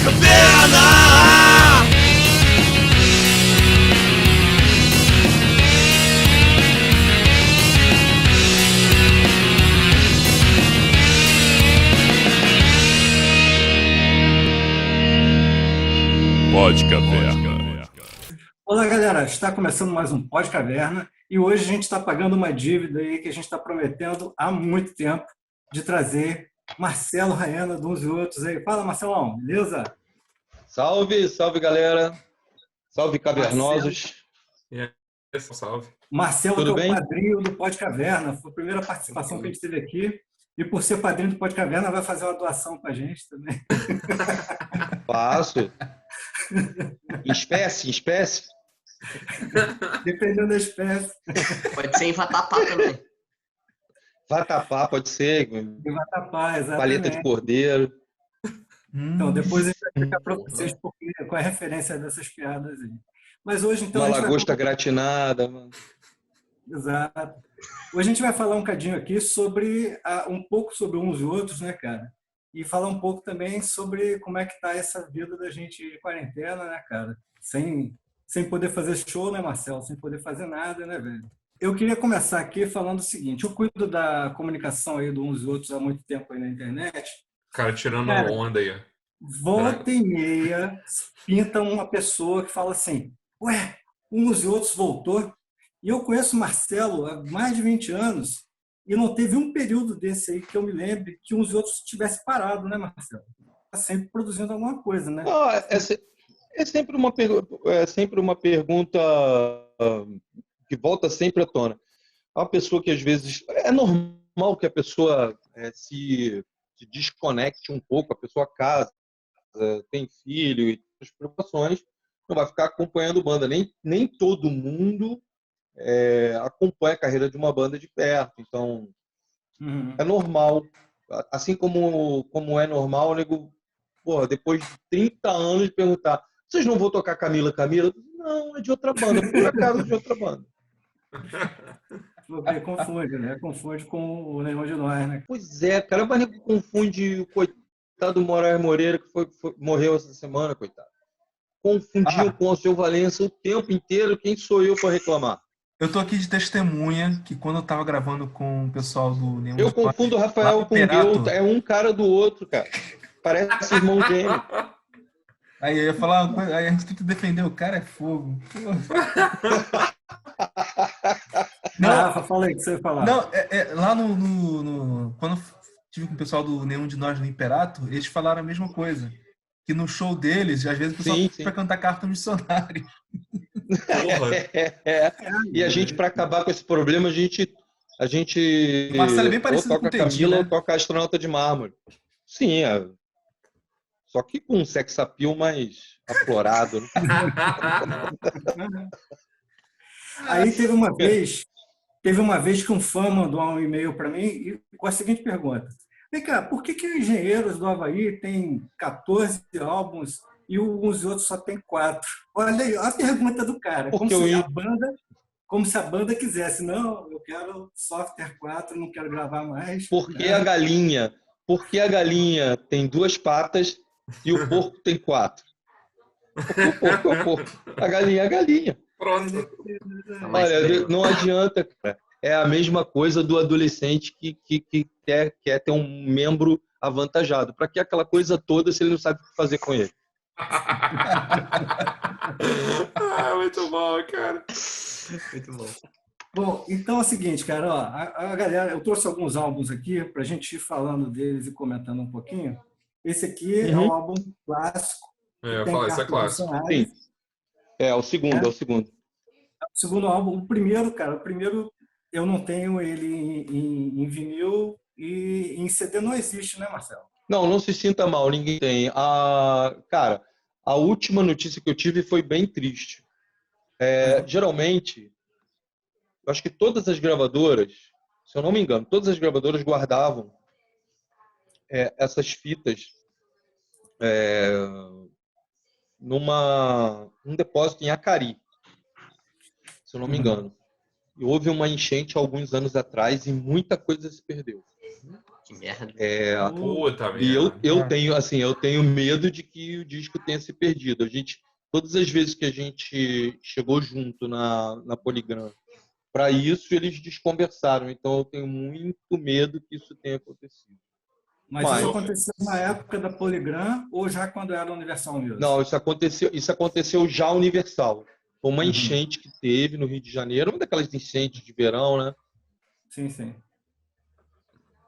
Caverna. Pod Caverna. Olá, galera. Está começando mais um Pod Caverna e hoje a gente está pagando uma dívida aí que a gente está prometendo há muito tempo de trazer Marcelo Raiana de uns e outros aí. Fala, Marcelão, beleza? Salve, salve, galera. Salve, cavernosos. Salve. Marcelo, Tudo que é o bem? padrinho do Pod Caverna. Foi a primeira participação que a gente teve aqui. E por ser padrinho do Pod Caverna, vai fazer uma doação com a gente também. Faço. Em espécie. Dependendo da espécie. Pode ser em vatapá também. Vatapá, pode ser. De vatapá, exatamente. Paleta de cordeiro. Então, depois a gente vai explicar para vocês qual é a referência dessas piadas aí. Mas hoje, então, Uma a gente vai lagosta gratinada. Mano. Exato. Hoje a gente vai falar um cadinho aqui sobre um pouco sobre uns e outros, né, cara? E falar um pouco também sobre como é que tá essa vida da gente de quarentena, né, cara? Sem poder fazer show, né, Marcelo? Sem poder fazer nada, né, velho? Eu queria começar aqui falando o seguinte: eu cuido da comunicação aí de uns e outros há muito tempo aí na internet. Cara, tirando Cara, a onda aí. Volta e meia pinta uma pessoa que fala assim: ué, uns e outros voltou. E eu conheço o Marcelo há mais de 20 anos e não teve um período desse aí que eu me lembre que uns e outros tivesse parado, né, Marcelo? Está sempre produzindo alguma coisa, né? Não, é sempre uma pergunta que volta sempre à tona. Uma pessoa que às vezes... É normal que a pessoa se desconecte um pouco, a pessoa casa, tem filho e as preocupações, não vai ficar acompanhando banda. Nem todo mundo acompanha a carreira de uma banda de perto. Então, é normal. Assim como é normal, nego, porra, depois de 30 anos de perguntar: vocês não vão tocar Camila? Não, é de outra banda, por acaso é de outra banda. Confunde, né? Confunde com o Nenhum de Nós, né? Pois é, cara, mas nego confunde o coitado do Moraes Moreira, que morreu essa semana, coitado. Confundiam com o seu Valença o tempo inteiro. Quem sou eu para reclamar? Eu tô aqui de testemunha que quando eu tava gravando com o pessoal do Nenhum Eu confundo o Rafael com o Guel, é um cara do outro, cara. Parece irmão gêmeo. Aí eu ia falar uma coisa, aí a gente tenta defender o cara, é fogo. Não, Rafa, fala aí o que você ia falar. Não, lá quando eu tive com o pessoal do Nenhum de Nós no Imperato, eles falaram a mesma coisa. Que no show deles, às vezes o pessoal fica pra cantar carta missionária. E a gente, para acabar com esse problema, a gente O Marcelo é bem parecido ou toca com o Teddy, Camila, né? ou toca Astronauta de Mármore. Sim, só que com um sex appeal mais aflorado. Né? Aí teve uma vez que um fã mandou um e-mail para mim com a seguinte pergunta: vem cá, por que os Engenheiros do Havaí tem 14 álbuns e uns e outros só tem 4? Olha aí, a pergunta do cara. Como se a banda quisesse. Não, eu quero software 4, não quero gravar mais. Por que a galinha tem 2 patas e o porco tem 4? O porco é o porco. A galinha é a galinha. Pronto. Olha, não adianta, cara. É a mesma coisa do adolescente que quer ter um membro avantajado. Para que aquela coisa toda se ele não sabe o que fazer com ele? Muito bom, cara. Muito bom. Bom, então é o seguinte, cara, ó, a galera, eu trouxe alguns álbuns aqui para a gente ir falando deles e comentando um pouquinho. Esse aqui é um álbum clássico. Eu falo, isso é clássico. Sim. É o segundo. O segundo álbum, o primeiro eu não tenho ele em vinil e em CD não existe, né, Marcelo? Não se sinta mal, ninguém tem. Cara, a última notícia que eu tive foi bem triste. Geralmente, eu acho que todas as gravadoras, se eu não me engano, todas as gravadoras guardavam essas fitas num depósito em Acari, se eu não me engano. E houve uma enchente alguns anos atrás e muita coisa se perdeu. Que merda. Puta E merda. eu tenho medo de que o disco tenha se perdido. Todas as vezes que a gente chegou junto na Polygram para isso, eles desconversaram. Então eu tenho muito medo que isso tenha acontecido. Mas isso aconteceu na época da Polygram ou já quando era Universal Music? Não, isso aconteceu já Universal. Foi uma enchente que teve no Rio de Janeiro, uma daquelas enchentes de verão, né? Sim, sim.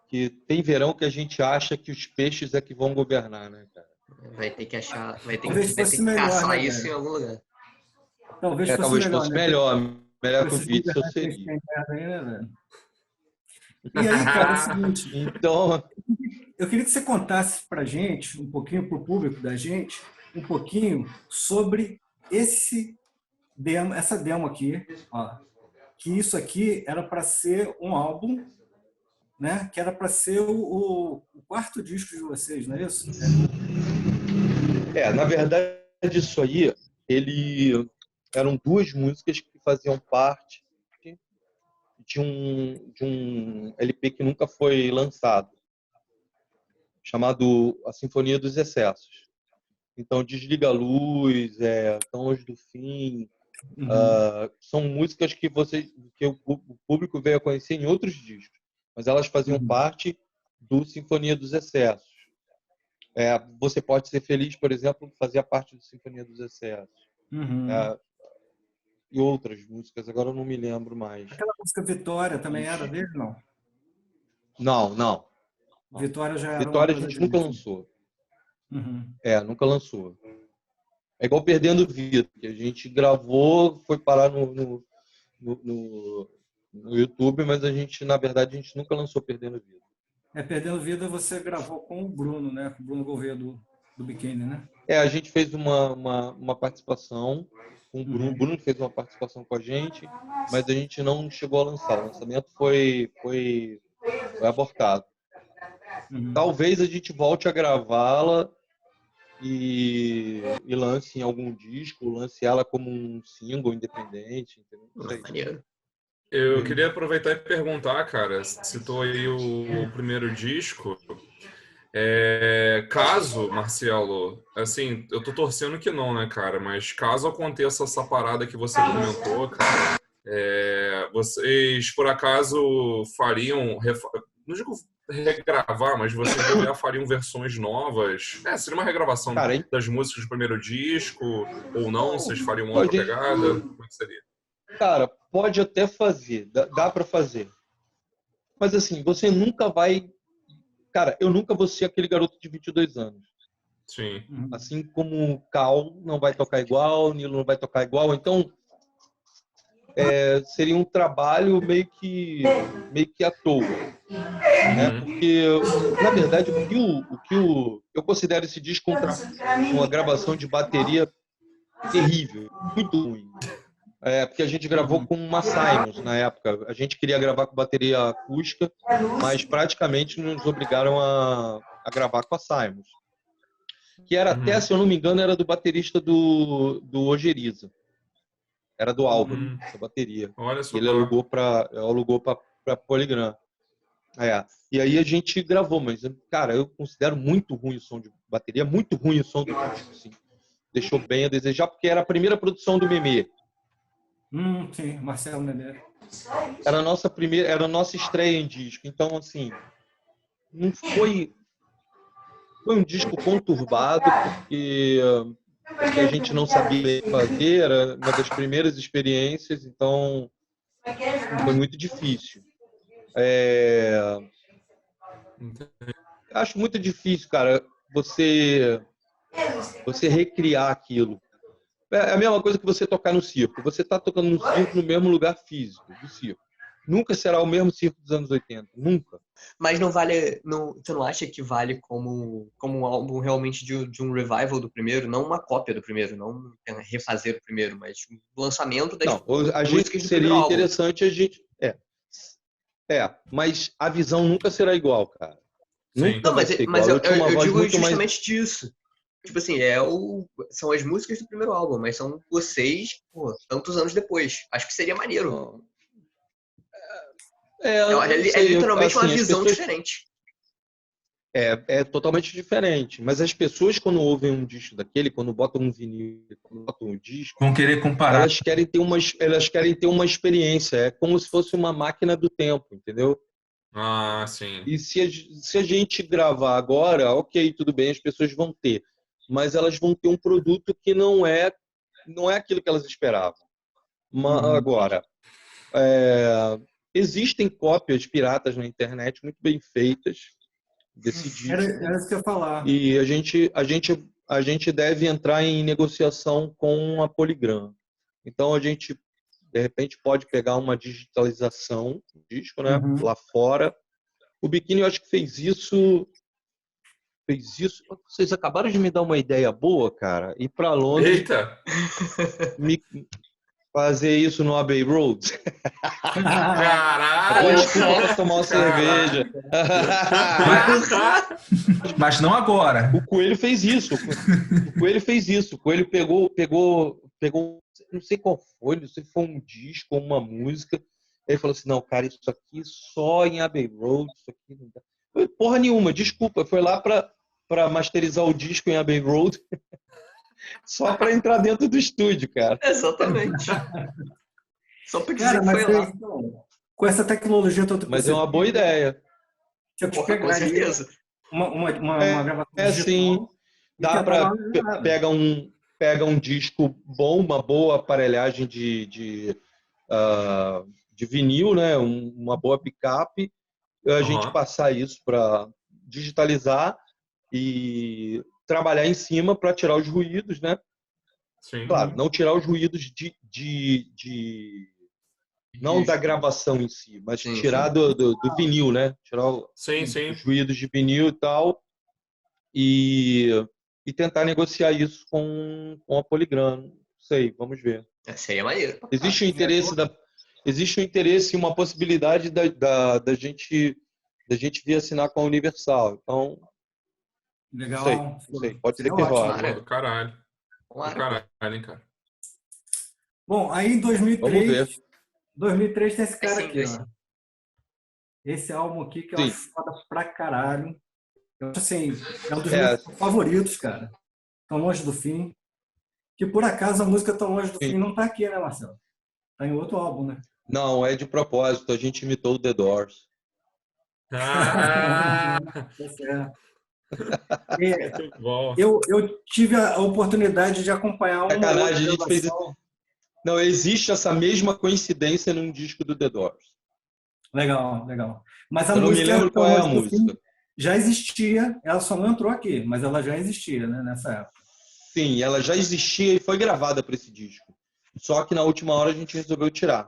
Que tem verão que a gente acha que os peixes é que vão governar, né, cara? Vai ter que achar, vai ter Talvez que fosse melhor, caçar né, isso cara? em algum lugar. Talvez fosse Talvez melhor, fosse né? melhor que o Esses Witzel governantes que a gente seria. tem merda aí, né, velho? E aí, cara, é o seguinte, Então, eu queria que você contasse pra gente, um pouquinho pro público da gente, um pouquinho sobre essa demo aqui, ó, que isso aqui era para ser um álbum, né? Que era para ser o quarto disco de vocês, não é isso? na verdade, isso aí, eram duas músicas que faziam parte de um LP que nunca foi lançado, chamado A Sinfonia dos Excessos. Então, Desliga a Luz, Tons do Fim, são músicas que o público veio a conhecer em outros discos, mas elas faziam parte do Sinfonia dos Excessos. Você Pode Ser Feliz, por exemplo, fazia parte do Sinfonia dos Excessos. E outras músicas, agora eu não me lembro mais. Aquela música Vitória também era dele, não? Não. Vitória já era Vitória a uma coisa gente nunca dele. lançou. Uhum. Nunca lançou. É igual Perdendo Vida, que a gente gravou, foi parar no YouTube, mas na verdade, a gente nunca lançou Perdendo Vida. Perdendo Vida você gravou com o Bruno, né? Com o Bruno Gouveia do Biquíni, né? A gente fez uma participação com o Bruno. O Bruno fez uma participação com a gente, mas a gente não chegou a lançar. O lançamento foi abortado. Talvez a gente volte a gravá-la e lance em algum disco, lance ela como um single independente, entendeu? Não sei. Maneiro. Eu queria aproveitar e perguntar, cara, citou aí o primeiro disco. Caso, Marcelo, assim, eu tô torcendo que não, né, cara? Mas caso aconteça essa parada que você comentou, cara, vocês por acaso fariam, não digo regravar, mas vocês já fariam versões novas? Seria uma regravação das músicas do primeiro disco ou não? Vocês fariam uma outra pegada? Como é que seria? Cara, pode até fazer, dá pra fazer. Mas assim, você nunca vai... Cara, eu nunca vou ser aquele garoto de 22 anos. Sim. Assim como o Cal não vai tocar igual, o Nilo não vai tocar igual. Então, seria um trabalho meio que à toa. Né? Porque, na verdade, eu considero esse disco uma gravação de bateria terrível, muito ruim. Porque a gente gravou com uma Simons na época. A gente queria gravar com bateria acústica, mas praticamente nos obrigaram a gravar com a Simons. Que era até, se eu não me engano, era do baterista do Ojeriza. Era do Álvaro, essa bateria. Olha só. Ele alugou para Polygram. E aí a gente gravou, mas, cara, eu considero muito ruim o som de bateria, muito ruim o som do disco, assim. Deixou bem a desejar, porque era a primeira produção do Memê. Sim, Marcelo Memê. Era a nossa estreia em disco. Então, assim, não foi um disco conturbado, porque a gente não sabia fazer, era uma das primeiras experiências, então foi muito difícil. Acho muito difícil, cara, você recriar aquilo. É a mesma coisa que você tocar no circo. Você está tocando no circo no mesmo lugar físico do circo. Nunca será o mesmo circo dos anos 80. Nunca. Mas não vale... Você não acha que vale como um álbum realmente de um revival do primeiro? Não uma cópia do primeiro, não refazer o primeiro, mas o lançamento das músicas do primeiro álbum. Seria interessante a gente... mas a visão nunca será igual, cara. Nunca vai ser igual. Mas eu digo justamente disso. Tipo assim, são as músicas do primeiro álbum, mas são vocês, tantos anos depois. Acho que seria maneiro. É literalmente uma visão diferente. É totalmente diferente. Mas as pessoas, quando ouvem um disco daquele, quando botam um vinil, quando botam um disco, vão querer comparar. Elas querem ter uma experiência. É como se fosse uma máquina do tempo, entendeu? Ah, sim. E se a gente gravar agora, ok, tudo bem, as pessoas vão ter. Mas elas vão ter um produto que não é aquilo que elas esperavam. Agora, existem cópias piratas na internet muito bem feitas desse disco. Era isso que eu ia falar. E a gente deve entrar em negociação com a Polygram. Então, a gente, de repente, pode pegar uma digitalização do disco, né, lá fora. O Biquíni, eu acho que fez isso. Vocês acabaram de me dar uma ideia boa, cara. Ir para Londres. Eita! Fazer isso no Abbey Road. Caralho! Desculpa pra tomar uma cerveja. Mas não agora. O Coelho fez isso. O Coelho pegou, não sei qual foi, não sei se foi um disco ou uma música. Ele falou assim, não, cara, isso aqui só em Abbey Road, isso aqui não dá. Porra nenhuma, desculpa. Foi lá pra masterizar o disco em Abbey Road. Só para entrar dentro do estúdio, cara. Exatamente. Só porque Cara, foi lá. Então, com essa tecnologia toda. Mas é uma boa ideia. Você Porra, com pegaria certeza. uma gravação sim. Dá para pega um disco bom, uma boa aparelhagem de vinil, né? Uma boa picape. A gente passar isso para digitalizar e trabalhar em cima para tirar os ruídos, né? Sim. Claro, não tirar os ruídos não da gravação em si, mas tirar do vinil, né? Tirar os ruídos de vinil e tal e tentar negociar isso com a Polygram. Não sei, vamos ver. Seria maneiro. Existe um interesse e uma possibilidade da gente vir assinar com a Universal. Então, legal. Não sei. Pode ser que rola. Do caralho. Do caralho, hein, cara. Bom, aí em 2003 tem esse cara aqui, ó. Esse álbum aqui que eu acho foda pra caralho. Eu acho assim, é um dos meus favoritos, cara. Tão Longe do Fim. Que por acaso a música Tão Longe do Fim não tá aqui, né, Marcelo? Tá em outro álbum, né? Não, é de propósito. A gente imitou o The Doors. Eu tive a oportunidade de acompanhar uma Sacanagem, a gente fez... Não, existe essa mesma coincidência num disco do The Doors. Legal, legal. Mas a eu música, não me lembro qual é a música. Já existia, ela só não entrou aqui, mas ela já existia, né, nessa época. Sim, ela já existia e foi gravada para esse disco. Só que na última hora a gente resolveu tirar.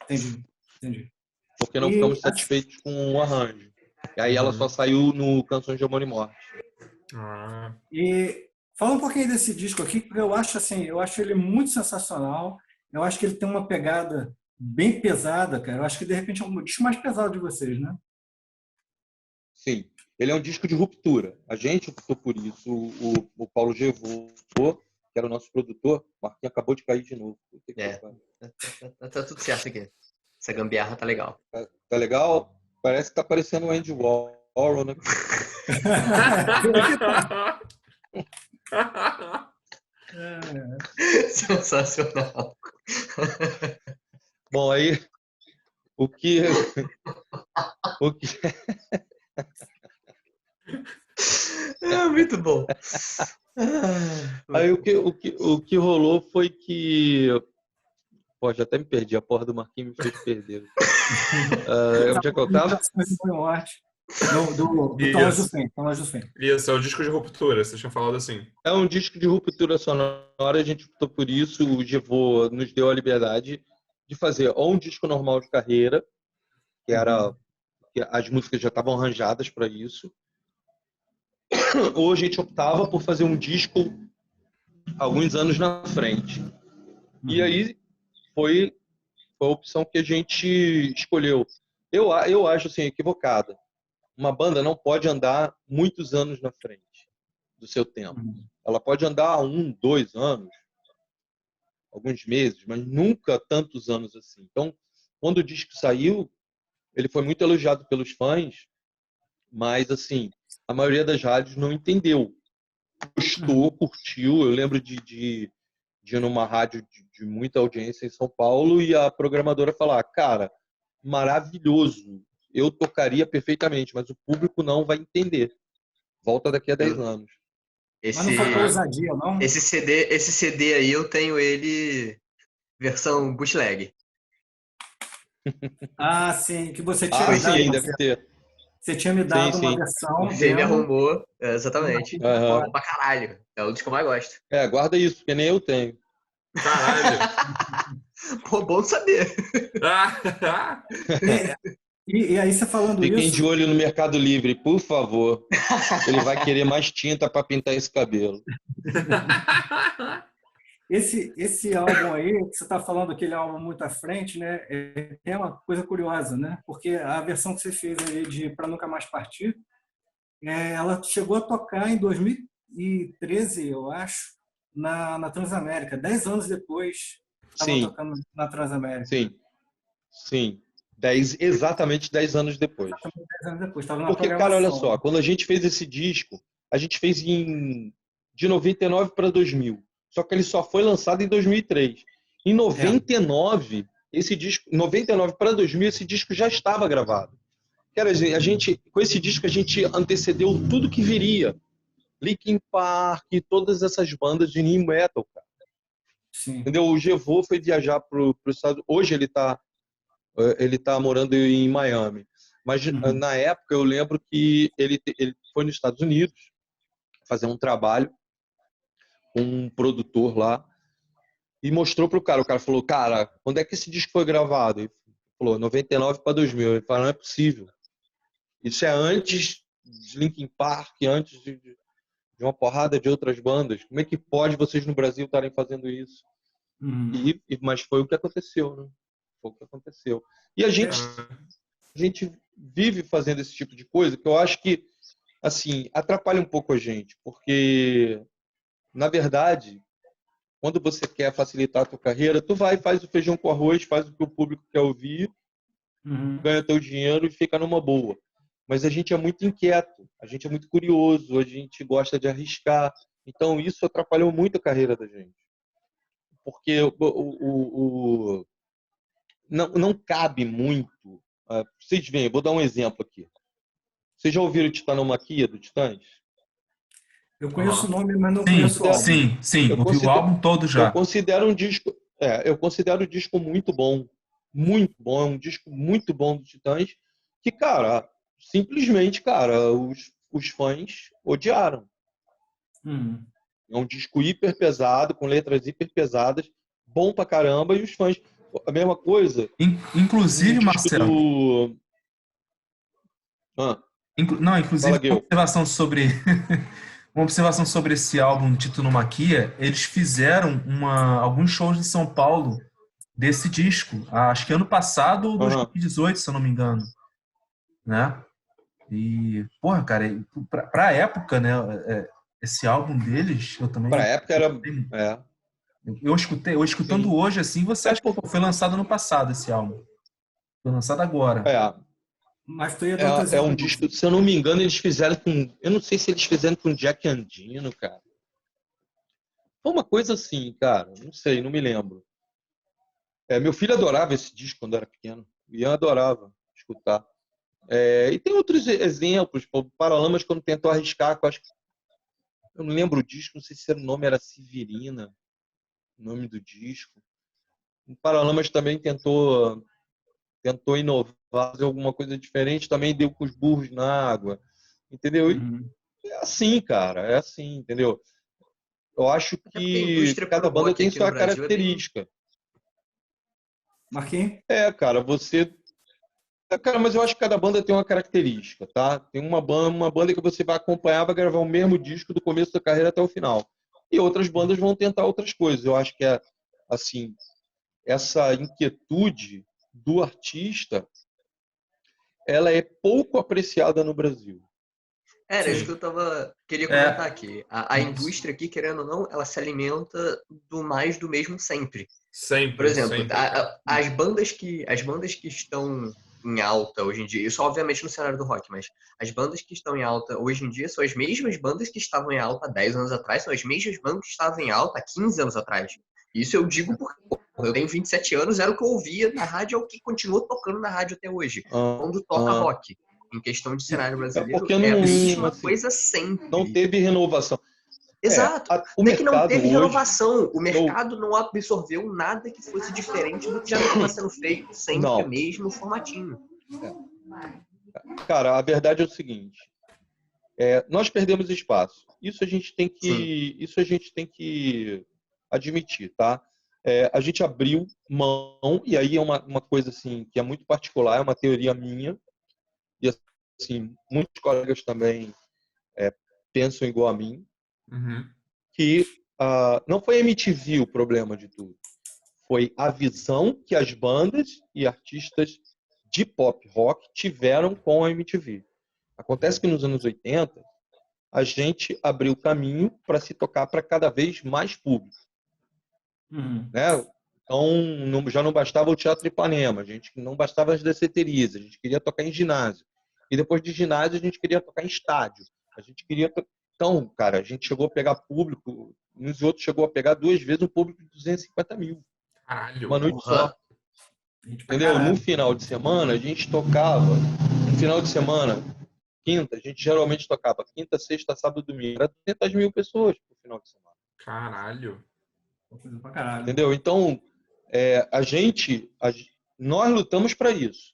Entendi. Porque não ficamos satisfeitos com o arranjo. E aí ela só saiu no Canções de Amor e Morte. E fala um pouquinho desse disco aqui, porque eu acho ele muito sensacional. Eu acho que ele tem uma pegada bem pesada, cara. Eu acho que de repente é um disco mais pesado de vocês, né? Sim. Ele é um disco de ruptura. A gente optou por isso. O Paulo Gevô, que era o nosso produtor, o Marquinhos acabou de cair de novo. Tá tudo certo aqui. Essa gambiarra tá legal. Tá legal? Parece que tá parecendo o Andy Warhol, né? Sensacional. Bom, aí o que é muito bom. Aí o que rolou foi que pô, já até me perdi, a porra do Marquinhos me fez perder. Onde é que eu tava? Tão Longe do Fim. Isso, é o disco de ruptura, vocês tinham falado assim. É um disco de ruptura sonora, a gente optou por isso, o Gevô nos deu a liberdade de fazer ou um disco normal de carreira, que as músicas já estavam arranjadas para isso, ou a gente optava por fazer um disco alguns anos na frente. E aí foi a opção que a gente escolheu. Eu acho assim, equivocada. Uma banda não pode andar muitos anos na frente do seu tempo. Ela pode andar 1, 2 anos, alguns meses, mas nunca tantos anos assim. Então, quando o disco saiu, ele foi muito elogiado pelos fãs Mas, assim, a maioria das rádios não entendeu. Gostou, curtiu. Eu lembro de ir numa rádio de muita audiência em São Paulo e a programadora falar, cara, maravilhoso, eu tocaria perfeitamente, mas o público não vai entender. Volta daqui a 10 anos. Mas não faltou ousadia, não? Esse CD aí, eu tenho ele versão bootleg. Ah, sim, que você tinha me dado. Sim, deve ter. Você tinha me dado uma Sim. versão. Você me arrumou, exatamente. Uhum. Bom pra caralho. É o dos que eu mais gosto. Guarda isso, porque nem eu tenho. Caralho. Pô, bom saber. E aí você falando Fiquem isso... de olho no Mercado Livre, por favor. Ele vai querer mais tinta para pintar esse cabelo. Esse álbum aí, que você está falando que ele é um álbum muito à frente, né? É uma coisa curiosa, né? Porque a versão que você fez aí de Pra Nunca Mais Partir, ela chegou a tocar em 2013, eu acho, na Transamérica. 10 anos depois, estava tocando na Transamérica. Sim. Exatamente 10 anos depois. Exatamente 10 anos depois, estava na Porque, cara, olha só, quando a gente fez esse disco, a gente fez de 99 para 2000. Só que ele só foi lançado em 2003. Em 99, esse disco, 99 para 2000, esse disco já estava gravado. Cara, com esse disco a gente antecedeu tudo que viria. Linkin Park, todas essas bandas de new metal, cara. Sim. Entendeu? O Gevô foi viajar para os Estados Unidos. Hoje ele tá morando em Miami. Mas na época eu lembro que ele foi nos Estados Unidos fazer um trabalho com um produtor lá e mostrou pro cara. O cara falou, cara, quando é que esse disco foi gravado? Ele falou, 99 para 2000. Ele falou, não é possível. Isso é antes de Linkin Park, antes de uma porrada de outras bandas. Como é que pode vocês no Brasil estarem fazendo isso? Mas foi o que aconteceu, né? Foi o que aconteceu. E a gente vive fazendo esse tipo de coisa que eu acho que, assim, atrapalha um pouco a gente, porque, na verdade, quando você quer facilitar a tua carreira, tu vai, faz o feijão com arroz, faz o que o público quer ouvir, ganha teu dinheiro e fica numa boa. Mas a gente é muito inquieto, a gente é muito curioso, a gente gosta de arriscar. Então, isso atrapalhou muito a carreira da gente. Porque não cabe muito. Vocês veem, vou dar um exemplo aqui. Vocês já ouviram Titanomaquia do Titãs? Eu conheço o nome, mas não conheço o álbum. Sim. Ouvi o álbum todo já. Eu considero o disco muito bom. Muito bom. É um disco muito bom do Titãs que, cara, simplesmente, cara, os fãs odiaram. É um disco hiper pesado, com letras hiper pesadas, bom pra caramba, e os fãs... A mesma coisa. Inclusive, Marcelo... Inclusive, uma observação sobre... Uma observação sobre esse álbum Titanomaquia, eles fizeram alguns shows em São Paulo desse disco, acho que ano passado ou 2018, se eu não me engano, né? E, porra, cara, pra época, né, esse álbum deles, eu também... Pra época era... Eu escutando hoje, assim, você acha que foi lançado no passado esse álbum? Foi lançado agora. Mas tu ia é um disco, se eu não me engano, eles fizeram com... Eu não sei se eles fizeram com Jack Andino, cara. Foi uma coisa assim, cara. Não sei, não me lembro. Meu filho adorava esse disco quando era pequeno. O Ian adorava escutar. E tem outros exemplos. O Paralamas, quando tentou arriscar, eu não lembro o disco, não sei se o nome era Severina, o nome do disco. O Paralamas também tentou inovar, fazer alguma coisa diferente, também deu com os burros na água, entendeu? É assim, cara, é assim, entendeu? Eu acho que cada banda tem sua característica. Marquinhos? Cara, Cara, mas eu acho que cada banda tem uma característica, tá? Tem uma banda que você vai acompanhar, vai gravar o mesmo disco do começo da carreira até o final. E outras bandas vão tentar outras coisas. Eu acho que assim, essa inquietude do artista, ela é pouco apreciada no Brasil. Era isso que eu queria comentar aqui. A indústria aqui, querendo ou não, ela se alimenta do mais do mesmo sempre. Sempre. Por exemplo, sempre. as bandas que estão em alta hoje em dia, isso obviamente no cenário do rock, mas as bandas que estão em alta hoje em dia são as mesmas bandas que estavam em alta há 10 anos atrás, são as mesmas bandas que estavam em alta há 15 anos atrás. Isso eu digo porque eu tenho 27 anos, era o que eu ouvia na rádio, é o que continua tocando na rádio até hoje. Quando toca rock, em questão de cenário brasileiro, porque é a mesma assim, coisa sempre. não teve renovação. Exato. O não é que não mercado teve hoje, renovação. O mercado não absorveu nada que fosse diferente do que já estava sendo feito, sempre Não. o mesmo formatinho. Cara, a verdade é o seguinte: nós perdemos espaço. Isso a gente tem que admitir, tá? A gente abriu mão, e aí é uma coisa assim que é muito particular, é uma teoria minha, e assim, muitos colegas também pensam igual a mim, que não foi a MTV o problema de tudo. Foi a visão que as bandas e artistas de pop rock tiveram com a MTV. Acontece que nos anos 80, a gente abriu caminho para se tocar para cada vez mais público. Né? Então, já não bastava o Teatro Ipanema, a gente não bastava as danceterias, a gente queria tocar em ginásio. E depois de ginásio, a gente queria tocar em estádio. A gente queria... Então, cara, a gente chegou a pegar público, nos outros chegou a pegar 2 vezes um público de 250 mil. Caralho. Uma noite só. Entendeu? No final de semana, a gente tocava. No final de semana, quinta, a gente geralmente tocava quinta, sexta, sábado, domingo. Era 200 mil pessoas no final de semana. Caralho. Entendeu? Então, nós lutamos para isso.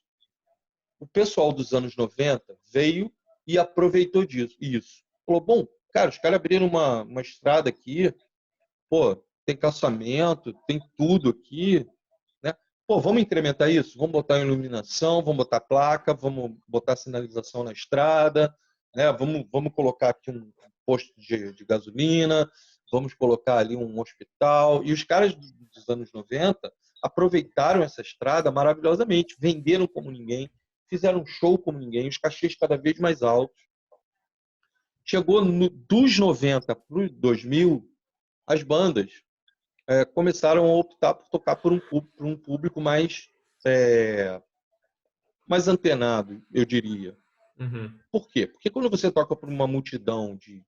O pessoal dos anos 90 veio e aproveitou disso. Isso. Falou, bom, cara, os caras abriram uma estrada aqui, pô, tem calçamento, tem tudo aqui, né? Pô, vamos incrementar isso? Vamos botar iluminação, vamos botar placa, vamos botar sinalização na estrada, né? Vamos colocar aqui um posto de gasolina, vamos colocar ali um hospital. E os caras dos anos 90 aproveitaram essa estrada maravilhosamente, venderam como ninguém, fizeram um show como ninguém, os cachês cada vez mais altos. Chegou dos 90 para os 2000, as bandas começaram a optar por tocar por um público mais antenado, eu diria. Por quê? Porque quando você toca por uma multidão de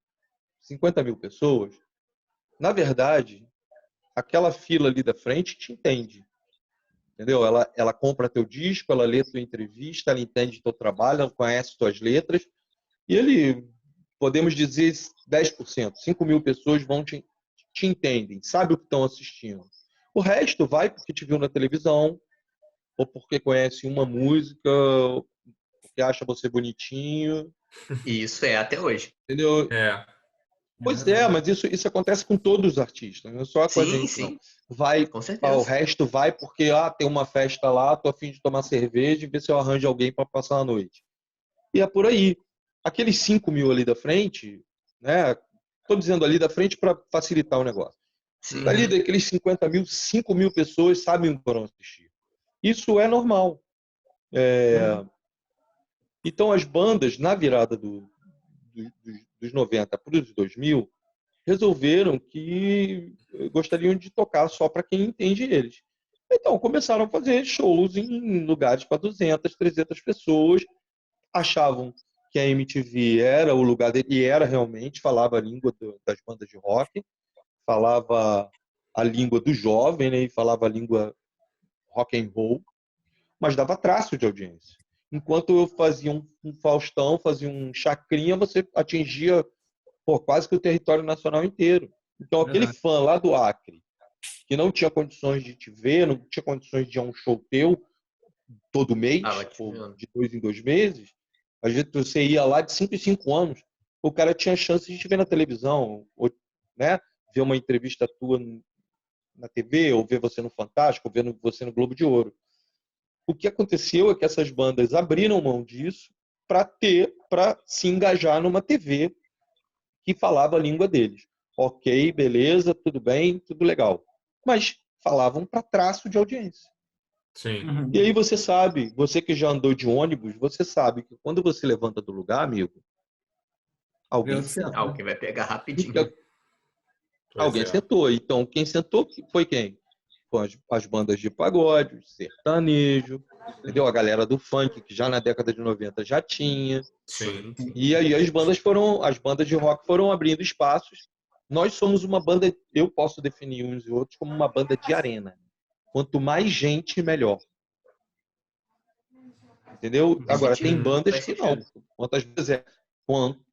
50 mil pessoas, na verdade, aquela fila ali da frente te entende. Entendeu? Ela compra teu disco, ela lê tua entrevista, ela entende teu trabalho, ela conhece tuas letras, e podemos dizer 10%, 5 mil pessoas te entendem, sabe o que estão assistindo. O resto vai porque te viu na televisão, ou porque conhece uma música, ou porque acha você bonitinho. E isso é até hoje. Entendeu? Pois mas isso acontece com todos os artistas, não é só com a gente, sim. Não. Vai, com certeza. O resto vai porque tem uma festa lá, tô a fim de tomar cerveja e ver se eu arranjo alguém para passar a noite. E é por aí. Aqueles 5 mil ali da frente, né? Estou dizendo ali da frente para facilitar o negócio. Dali daqueles 50 mil, 5 mil pessoas sabem o que vão assistir. Isso é normal. Então as bandas, na virada dos 90 para os 2000, resolveram que gostariam de tocar só para quem entende eles. Então começaram a fazer shows em lugares para 200, 300 pessoas, achavam que a MTV era o lugar dele, e era realmente, falava a língua das bandas de rock, falava a língua do jovem, né, e falava a língua rock and roll, mas dava traço de audiência. Enquanto eu fazia um Faustão, fazia um Chacrinha, você atingia quase que o território nacional inteiro. Então, aquele fã lá do Acre, que não tinha condições de te ver, não tinha condições de ir a um show teu todo mês, ou de 2 em 2 meses, às vezes você ia lá de 5 em 5 anos, o cara tinha chance de te ver na televisão, ou, né, ver uma entrevista tua na TV, ou ver você no Fantástico, ou ver você no Globo de Ouro. O que aconteceu é que essas bandas abriram mão disso para se engajar numa TV que falava a língua deles. Ok, beleza, tudo bem, tudo legal. Mas falavam para traço de audiência. Sim. E aí você sabe, você que já andou de ônibus, você sabe que quando você levanta do lugar, amigo, alguém senta. Alguém vai pegar rapidinho. Alguém sentou. Então, quem sentou foi quem? as bandas de pagode, o sertanejo, entendeu? A galera do funk, que já na década de 90 já tinha. Sim. E aí as bandas de rock foram abrindo espaços. Nós somos uma banda, eu posso definir uns e outros como uma banda de arena. Quanto mais gente, melhor. Entendeu? Agora, tem bandas que não. Quantas vezes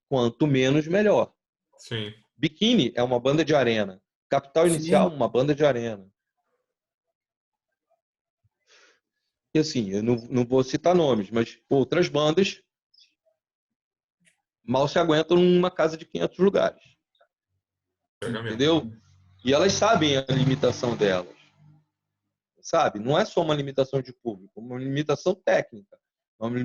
quanto menos, melhor. Sim. Biquíni é uma banda de arena. Capital Inicial, uma banda de arena. E assim, eu não vou citar nomes, mas outras bandas mal se aguentam numa casa de 500 lugares. Entendeu? E elas sabem a limitação delas. Sabe? Não é só uma limitação de público, é uma limitação técnica. É uma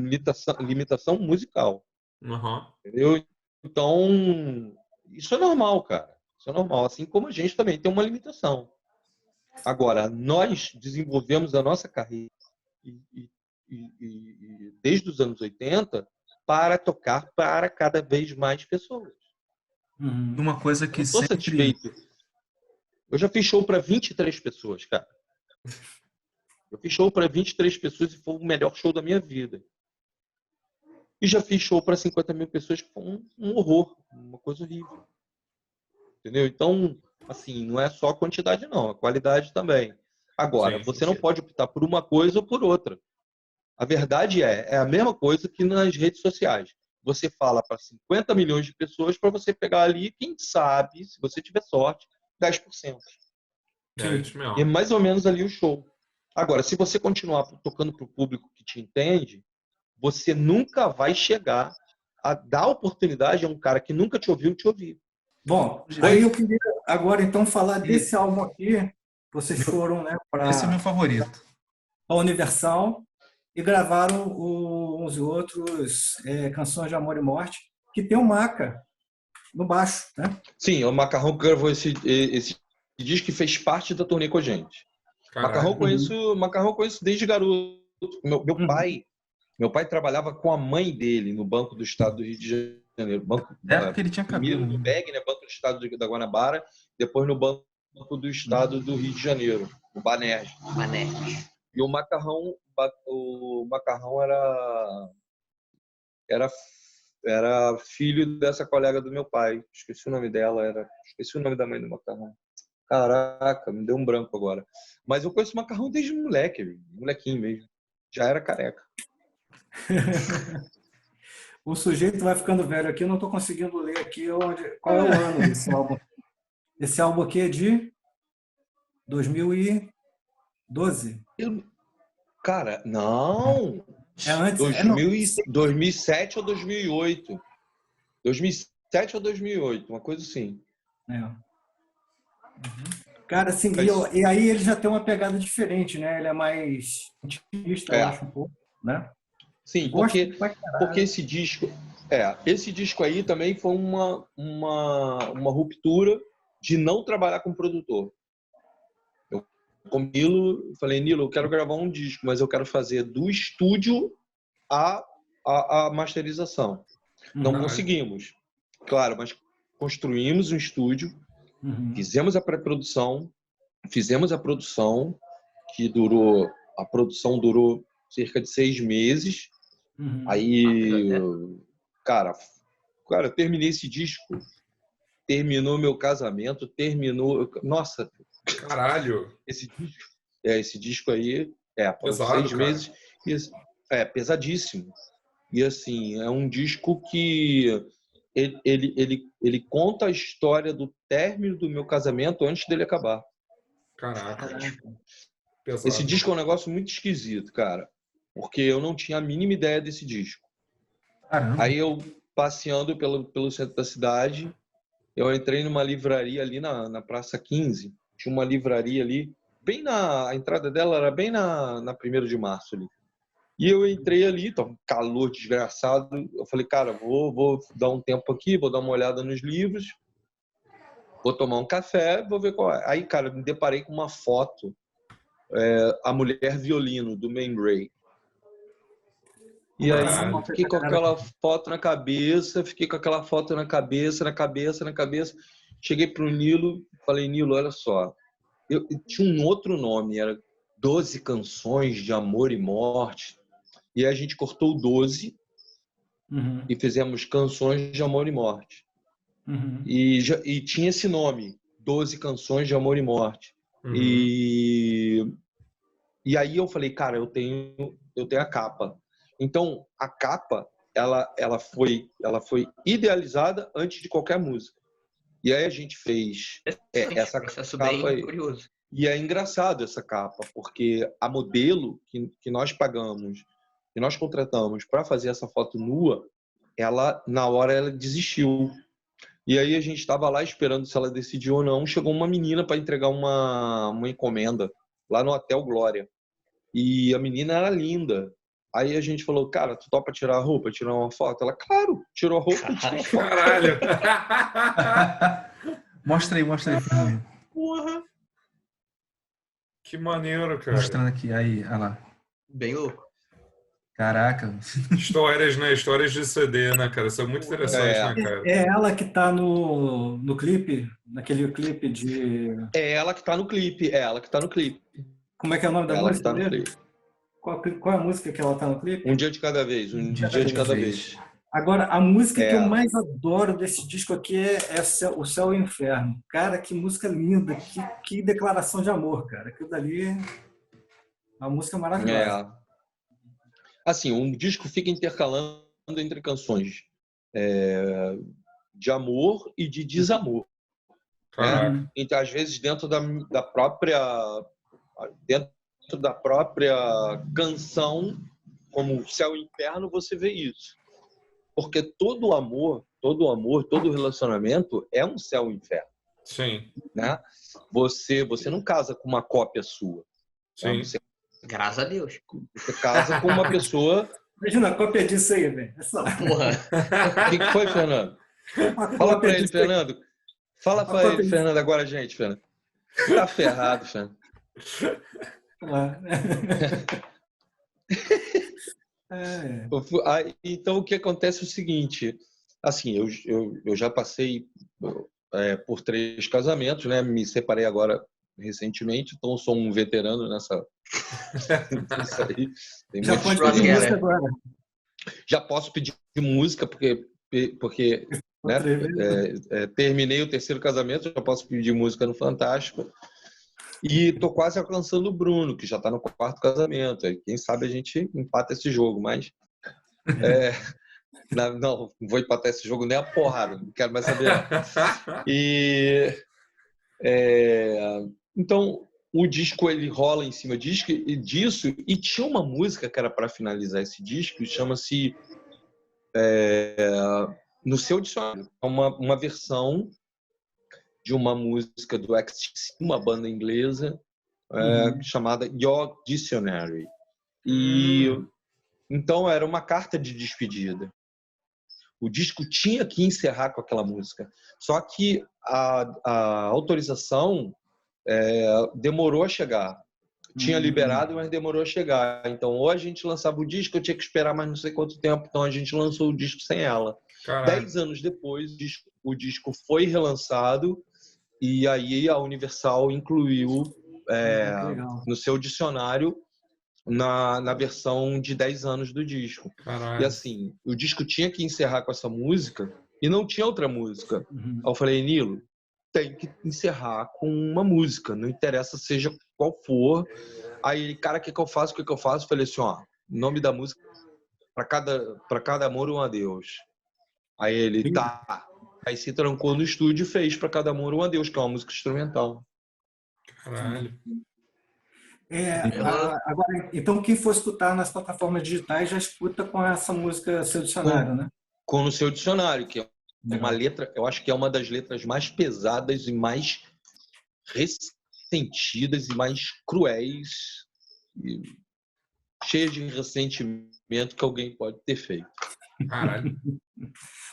limitação musical. Uhum. Entendeu? Então, isso é normal, cara. Isso é normal. Assim como a gente também tem uma limitação. Agora, nós desenvolvemos a nossa carreira desde os anos 80 para tocar para cada vez mais pessoas. Uma coisa que eu estou satisfeito. Eu já fiz show para 23 pessoas, cara. Eu fiz show para 23 pessoas e foi o melhor show da minha vida. E já fiz show para 50 mil pessoas que foi um horror, uma coisa horrível. Entendeu? Então, assim, não é só a quantidade, não. A qualidade também. Agora, você não pode optar por uma coisa ou por outra. A verdade é a mesma coisa que nas redes sociais. Você fala para 50 milhões de pessoas para você pegar ali, quem sabe, se você tiver sorte, 10%. E é mais ou menos ali o show. Agora, se você continuar tocando para o público que te entende, você nunca vai chegar a dar oportunidade a um cara que nunca te ouviu te ouvir. Bom, aí eu queria agora então falar desse álbum aqui. Vocês foram, né, para Esse é o meu favorito. A Universal e gravaram uns e outros Canções de Amor e Morte, que tem o Maca no baixo, né? Sim, o Macarrão que gravou esse disco que fez parte da turnê com a gente. Macarrão conheço desde garoto. Meu pai trabalhava com a mãe dele no Banco do Estado do Rio de Janeiro. Porque ele tinha cabelo. No BEG, né? Banco do Estado da Guanabara, depois no Banco do Estado do Rio de Janeiro, no Banerj. E o Macarrão era filho dessa colega do meu pai. Esqueci o nome dela, esqueci o nome da mãe do Macarrão. Caraca, me deu um branco agora. Mas eu conheço o Macarrão desde molequinho mesmo. Já era careca. O sujeito vai ficando velho aqui, eu não estou conseguindo ler aqui qual é o ano desse álbum. Esse álbum aqui é de 2012. Cara, não. É antes. 2007 ou 2008. 2007 ou 2008, uma coisa assim. Cara, assim, e aí ele já tem uma pegada diferente, né? Ele é mais intimista, eu acho, um pouco, né? Sim, porque esse disco aí também foi uma ruptura de não trabalhar com produtor. Eu com o Nilo, falei, Nilo, eu quero gravar um disco, mas eu quero fazer do estúdio a masterização. Não conseguimos. Claro, mas construímos um estúdio, fizemos a pré-produção, fizemos a produção, a produção durou cerca de 6 meses. Aí, cara, eu terminei esse disco, terminou meu casamento, nossa, caralho, esse disco aí pesado, 6 meses, pesadíssimo. E assim, é um disco que ele conta a história do término do meu casamento antes dele acabar. Caraca. Esse disco é um negócio muito esquisito, cara, porque eu não tinha a mínima ideia desse disco. Caramba. Aí eu, passeando pelo centro da cidade, eu entrei numa livraria ali na Praça 15. Tinha uma livraria ali, a entrada dela era bem na 1º de março ali. E eu entrei ali, tava um calor desgraçado. Eu falei, cara, vou dar um tempo aqui, vou dar uma olhada nos livros, vou tomar um café, vou ver qual é. Aí, cara, me deparei com uma foto, A Mulher Violino, do Man Ray. E aí, fiquei com aquela foto na cabeça, Cheguei pro Nilo, falei, Nilo, olha só, tinha um outro nome, era 12 canções de amor e morte. E a gente cortou o 12 e fizemos canções de amor e morte. E tinha esse nome, 12 canções de amor e morte. E aí eu falei, cara, eu tenho a capa. Então, a capa, ela foi idealizada antes de qualquer música. E aí a gente fez essa capa bem curioso. E é engraçado essa capa, porque a modelo que nós pagamos, que nós contratamos para fazer essa foto nua, na hora ela desistiu. E aí a gente estava lá esperando se ela decidiu ou não. Chegou uma menina para entregar uma encomenda lá no Hotel Glória. E a menina era linda. Aí a gente falou, cara, tu topa tirar a roupa, tirar uma foto? Ela, claro, tirou a roupa e tirou a foto. Caralho! Mostra aí. Porra! Que maneiro, cara. Mostrando aqui, aí, olha lá. Bem louco. Caraca. Histórias, né? Histórias de CD, né, cara? Isso é muito interessante, né, cara? É ela que tá no clipe, naquele clipe de... É ela que tá no clipe, Como é que é o nome da ela música que tá no dele? clipe. Qual é a música que ela tá no clipe? Um dia de cada vez, dia de cada vez. Agora, a música que eu mais adoro desse disco aqui é O Céu e o Inferno. Cara, que música linda, que declaração de amor, cara. Aquilo dali é uma música maravilhosa. Assim, um disco fica intercalando entre canções de amor e de desamor. Né? Então, às vezes, dentro da própria canção, como Céu e Inferno, você vê isso. Porque todo amor, todo relacionamento é um céu e inferno. Sim. Né? Você não casa com uma cópia sua. Sim. Né? Você Graças a Deus. casa com uma pessoa... Imagina a cópia disso aí, velho. Porra. O que foi, Fernando? Fala pra ele, Fernando. Fala pra ele, Fernando, agora, gente, Fernando. Tá ferrado, Fernando. Então, o que acontece é o seguinte, assim, eu já passei por 3 casamentos, né? Me separei agora recentemente, então sou um veterano nessa aí. Já pode pedir música agora. Já posso pedir música, porque né, terminei o 3º casamento, já posso pedir música no Fantástico. E tô quase alcançando o Bruno, que já tá no 4º casamento. Quem sabe a gente empata esse jogo, mas... não vou empatar esse jogo nem a porrada, não quero mais saber. Então, o disco ele rola em cima disso, e tinha uma música que era para finalizar esse disco, chama-se No Seu Dicionário. É uma versão de uma música do XTC, uma banda inglesa, chamada Your Dictionary. E então era uma carta de despedida. O disco tinha que encerrar com aquela música. Só que a autorização demorou a chegar. Tinha liberado, mas demorou a chegar. Então, ou a gente lançava o disco, eu tinha que esperar mais não sei quanto tempo. Então, a gente lançou o disco sem ela. Caralho. 10 anos depois, o disco foi relançado. E aí a Universal incluiu no seu dicionário na versão de 10 anos do disco. Caralho. E assim, o disco tinha que encerrar com essa música e não tinha outra música. Aí eu falei, Nilo, tem que encerrar com uma música, não interessa seja qual for. Aí ele, cara, o que eu faço? Eu falei assim, ó, nome da música, para cada amor um adeus. Aí ele, tá. Aí se trancou no estúdio e fez Pra Cada Amor um Adeus, que é uma música instrumental. Caralho. Agora, então, quem for escutar nas plataformas digitais já escuta com essa música Seu Dicionário, né? Com o Seu Dicionário, que é uma letra, eu acho que é uma das letras mais pesadas e mais ressentidas e mais cruéis, e cheias de ressentimento que alguém pode ter feito. Caralho.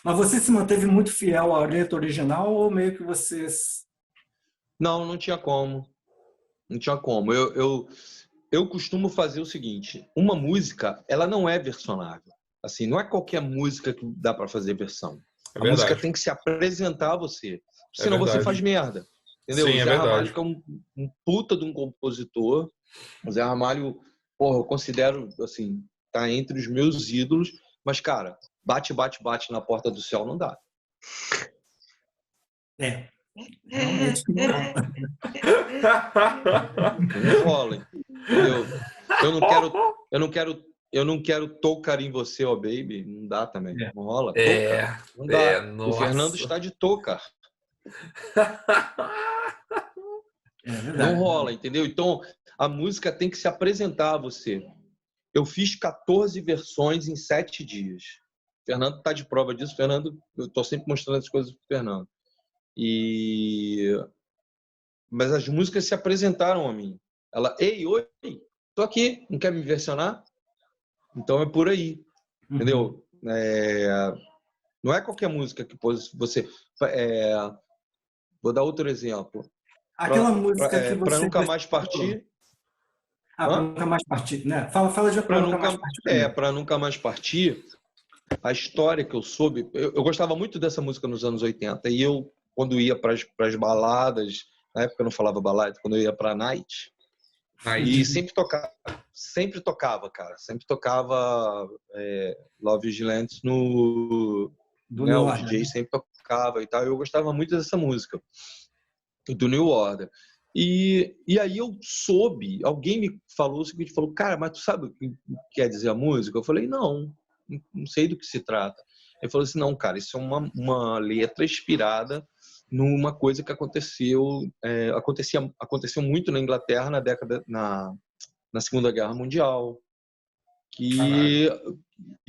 Mas você se manteve muito fiel à letra original ou meio que vocês... Não tinha como. Não tinha como. Eu costumo fazer o seguinte, uma música, ela não é versionável. Assim, não é qualquer música que dá para fazer versão. A música tem que se apresentar a você. Senão você faz merda. Entendeu? Sim, O é Zé Ramalho verdade. que é um puta de um compositor. O Zé Ramalho, porra, eu considero, assim, tá entre os meus ídolos. Mas, cara, bate na porta do céu não dá. Realmente não. Não rola, entendeu? Eu não quero tocar em você, ó baby. Não dá também. Não rola. Tocar. Não dá. O Fernando nossa. está de tocar. É Não verdade. rola, entendeu? Então, a música tem que se apresentar a você. Eu fiz 14 versões em 7 dias. O Fernando está de prova disso. Fernando, eu estou sempre mostrando as coisas pro Fernando. Mas as músicas se apresentaram a mim. Ela, ei, oi, tô aqui, não quer me versionar? Então é por aí, entendeu? Não é qualquer música que você... vou dar outro exemplo. Aquela música que Para você... Nunca Mais Partir... Para Nunca Mais Partir, né? Fala de Para Nunca Mais Partir primeiro. Para Nunca Mais Partir, a história que eu soube... Eu gostava muito dessa música nos anos 80, e eu, quando ia para as baladas, na época eu não falava balada, quando eu ia para night, e sempre tocava, cara. Sempre tocava Love Vigilantes no... Do né, New o Order, DJ né? sempre tocava e tal. Eu gostava muito dessa música, do New Order. E aí eu soube, alguém me falou o seguinte, falou, cara, mas tu sabe o que quer dizer a música? Eu falei, não sei do que se trata. Ele falou assim, não, cara, isso é uma letra inspirada numa coisa que aconteceu muito na Inglaterra na Segunda Guerra Mundial, que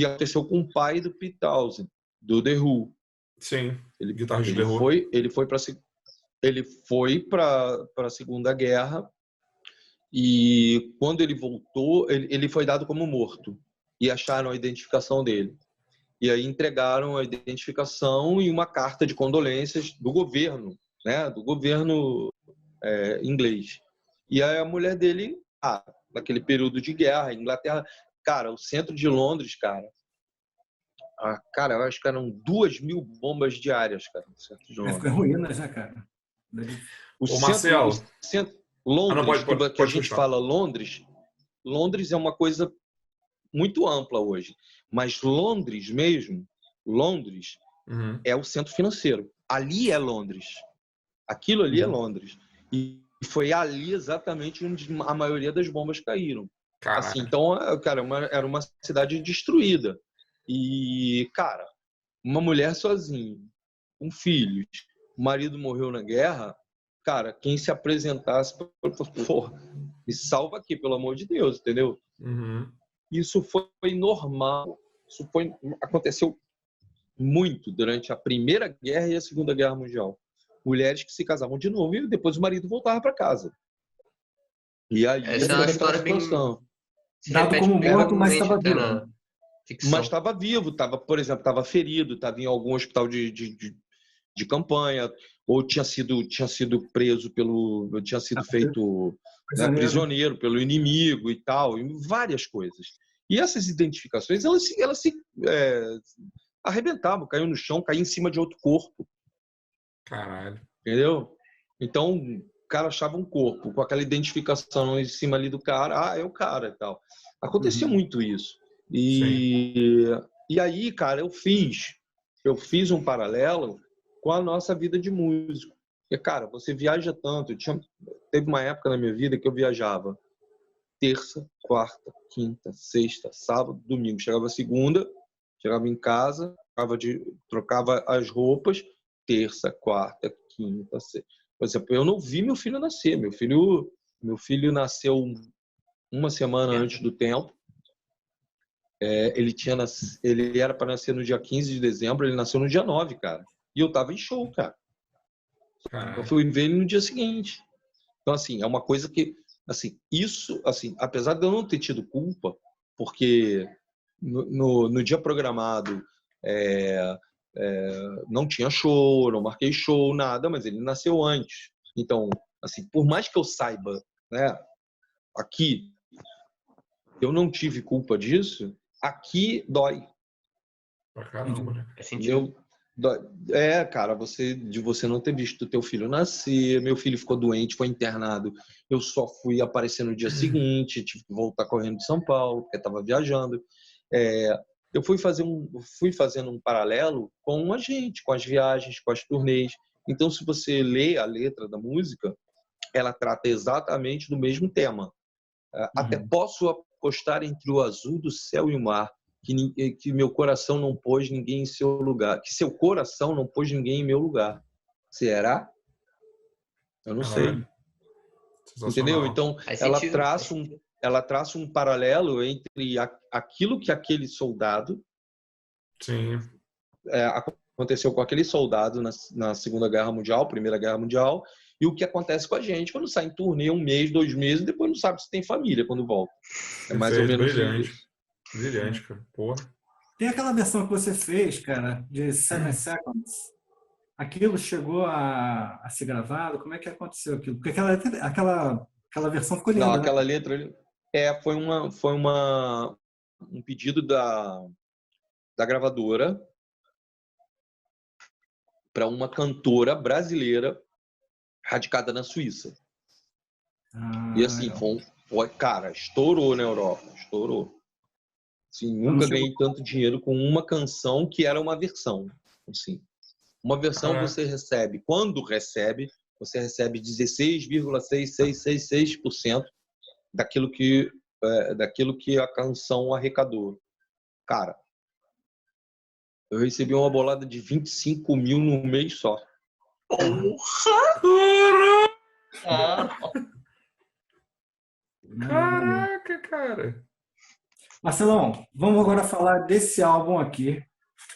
aconteceu com o pai do Pete Townshend, do The Who. Sim, guitarra de The Who. Ele foi para a Segunda Guerra e quando ele voltou, ele foi dado como morto e acharam a identificação dele. E aí entregaram a identificação e uma carta de condolências do governo, né? Do governo inglês. E aí a mulher dele, naquele período de guerra, Inglaterra, cara, o centro de Londres, cara, eu acho que eram 2.000 bombas diárias, cara, no centro de Londres. Ficou em ruínas, né, cara? Marcelo. Londres, pode que a gente puxar. fala Londres é uma coisa muito ampla hoje. Mas Londres mesmo, é o centro financeiro. Ali é Londres. Aquilo ali é Londres. E foi ali exatamente onde a maioria das bombas caíram. Assim, então, cara, era uma cidade destruída. E, cara, uma mulher sozinha, com filhos, o marido morreu na guerra, cara, quem se apresentasse, porra, me salva aqui, pelo amor de Deus, entendeu? Isso foi normal, aconteceu muito durante a Primeira Guerra e a Segunda Guerra Mundial. Mulheres que se casavam de novo e depois o marido voltava para casa. E aí essa é uma história bem... Dado como morto, mas estava vivo. Mas estava vivo, por exemplo, estava ferido, estava em algum hospital de campanha, ou tinha sido preso tinha sido feito prisioneiro pelo inimigo e tal, e várias coisas. E essas identificações, elas se arrebentavam, caíam no chão, caíam em cima de outro corpo. Caralho. Entendeu? Então, o cara achava um corpo com aquela identificação em cima ali do cara, é o cara e tal. Acontecia muito isso. E aí, cara, eu fiz um paralelo com a nossa vida de músico. Porque, cara, você viaja tanto. Teve uma época na minha vida que eu viajava terça, quarta, quinta, sexta, sábado, domingo. Chegava segunda, chegava em casa, trocava as roupas, terça, quarta, quinta, sexta. Por exemplo, eu não vi meu filho nascer. Meu filho nasceu uma semana antes do tempo. Ele era para nascer no dia 15 de dezembro, ele nasceu no dia 9, cara. E eu tava em show, cara. Eu fui ver ele no dia seguinte. Então, assim, é uma coisa que, assim, isso, assim, apesar de eu não ter tido culpa, porque no dia programado não tinha show, não marquei show, nada, mas ele nasceu antes. Então, assim, por mais que eu saiba, né, aqui, eu não tive culpa disso, aqui dói. Pra caramba, né? Entendeu? Cara, de você não ter visto o teu filho nascer, meu filho ficou doente, foi internado, eu só fui aparecer no dia seguinte, tive que voltar correndo de São Paulo, porque estava viajando. Eu fui fazendo um paralelo com a gente, com as viagens, com as turnês. Então, se você lê a letra da música, ela trata exatamente do mesmo tema. Até posso apostar entre o azul do céu e o mar, que meu coração não pôs ninguém em seu lugar, que seu coração não pôs ninguém em meu lugar. Será? Eu não sei. Entendeu? Então, ela traça um paralelo entre aquilo que aquele soldado aconteceu com aquele soldado na Segunda Guerra Mundial, Primeira Guerra Mundial, e o que acontece com a gente quando sai em turnê 1 mês, 2 meses, e depois não sabe se tem família quando volta. É mais ou menos isso. Brilhante, cara. Porra. Tem aquela versão que você fez, cara, de 7 Seconds. Aquilo chegou a ser gravado? Como é que aconteceu aquilo? Porque aquela versão ficou linda. Não, aquela letra foi um pedido da gravadora para uma cantora brasileira radicada na Suíça. E assim, cara, estourou na Europa, estourou. Assim, nunca ganhei tanto dinheiro com uma canção que era uma versão. Assim, uma versão você recebe, quando recebe, você recebe 16,6666% daquilo que a canção arrecadou. Cara, eu recebi uma bolada de 25 mil num mês só. Caraca, cara. Marcelão, vamos agora falar desse álbum aqui,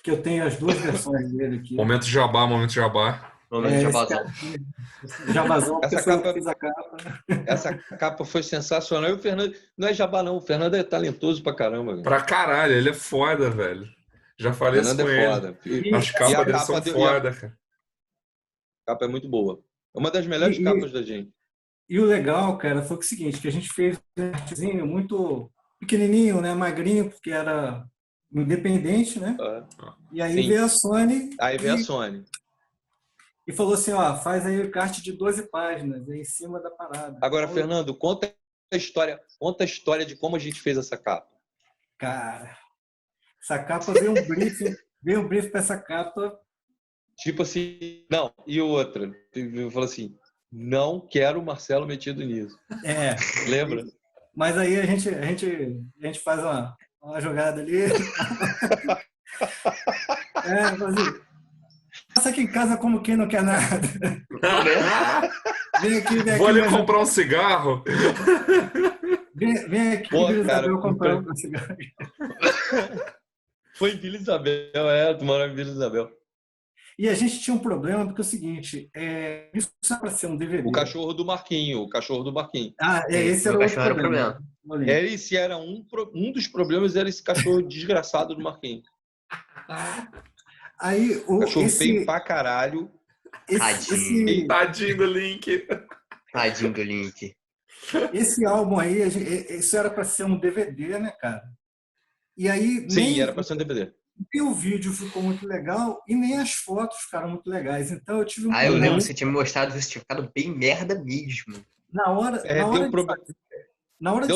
que eu tenho as 2 versões dele aqui. Momento jabá. Momento jabazão. Jabazão, porque eu fiz a capa. Essa capa foi sensacional. E o Fernando, não é jabá não, o Fernando é talentoso pra caramba. Velho. Pra caralho, ele é foda, velho. Já falei isso com ele. Foda. As capas dele são foda, cara. A capa é muito boa. É uma das melhores capas da gente. E o legal, cara, foi o seguinte, que a gente fez um artezinho muito pequenininho, né, magrinho, porque era independente, né? E aí veio a Sony. E falou assim, ó, faz aí o encarte de 12 páginas aí em cima da parada. Agora, então, Fernando, conta a história de como a gente fez essa capa. Cara, essa capa veio um briefing para essa capa. Tipo assim, não, e outra, eu falo assim, não quero o Marcelo metido nisso. Lembra? Mas aí a gente faz uma jogada ali. Assim, passa aqui em casa como quem não quer nada. Vem aqui, vou ali comprar um cigarro. Vem aqui, Vila Isabel, comprar um cigarro. Foi em Vila Isabel, tu mora em Vila Isabel. E a gente tinha um problema, porque é o seguinte, isso é para ser um DVD. O cachorro do Barquinho. Esse era o outro problema. Esse era um dos problemas, era esse cachorro desgraçado do Marquinhos. Aí, cachorro feio pra caralho. Tadinho do Link. Tadinho do Link. Esse álbum aí, isso era para ser um DVD, né, cara? E aí, sim, era para ser um DVD. Nem o vídeo ficou muito legal e nem as fotos ficaram muito legais. Então eu tive eu lembro que você tinha me mostrado isso, tinha ficado bem merda mesmo. Na hora de